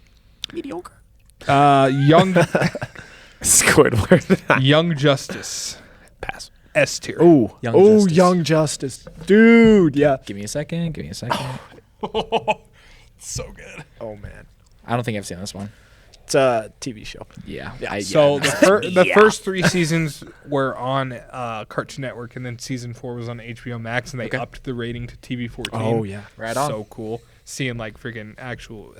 Mediocre.
Young
Squidward.
Young Justice.
Pass.
S tier.
Ooh.
Young
Ooh,
Justice.
Young Justice. Dude, yeah.
Give me a second. Give me a second.
So good.
Oh man.
I don't think I've seen this one.
It's a TV show.
Yeah.
So the first 3 seasons were on Cartoon Network, and then season 4 was on HBO Max, and they
Okay.
upped the rating to TV 14.
Oh yeah.
Right on.
So cool. Seeing like freaking actual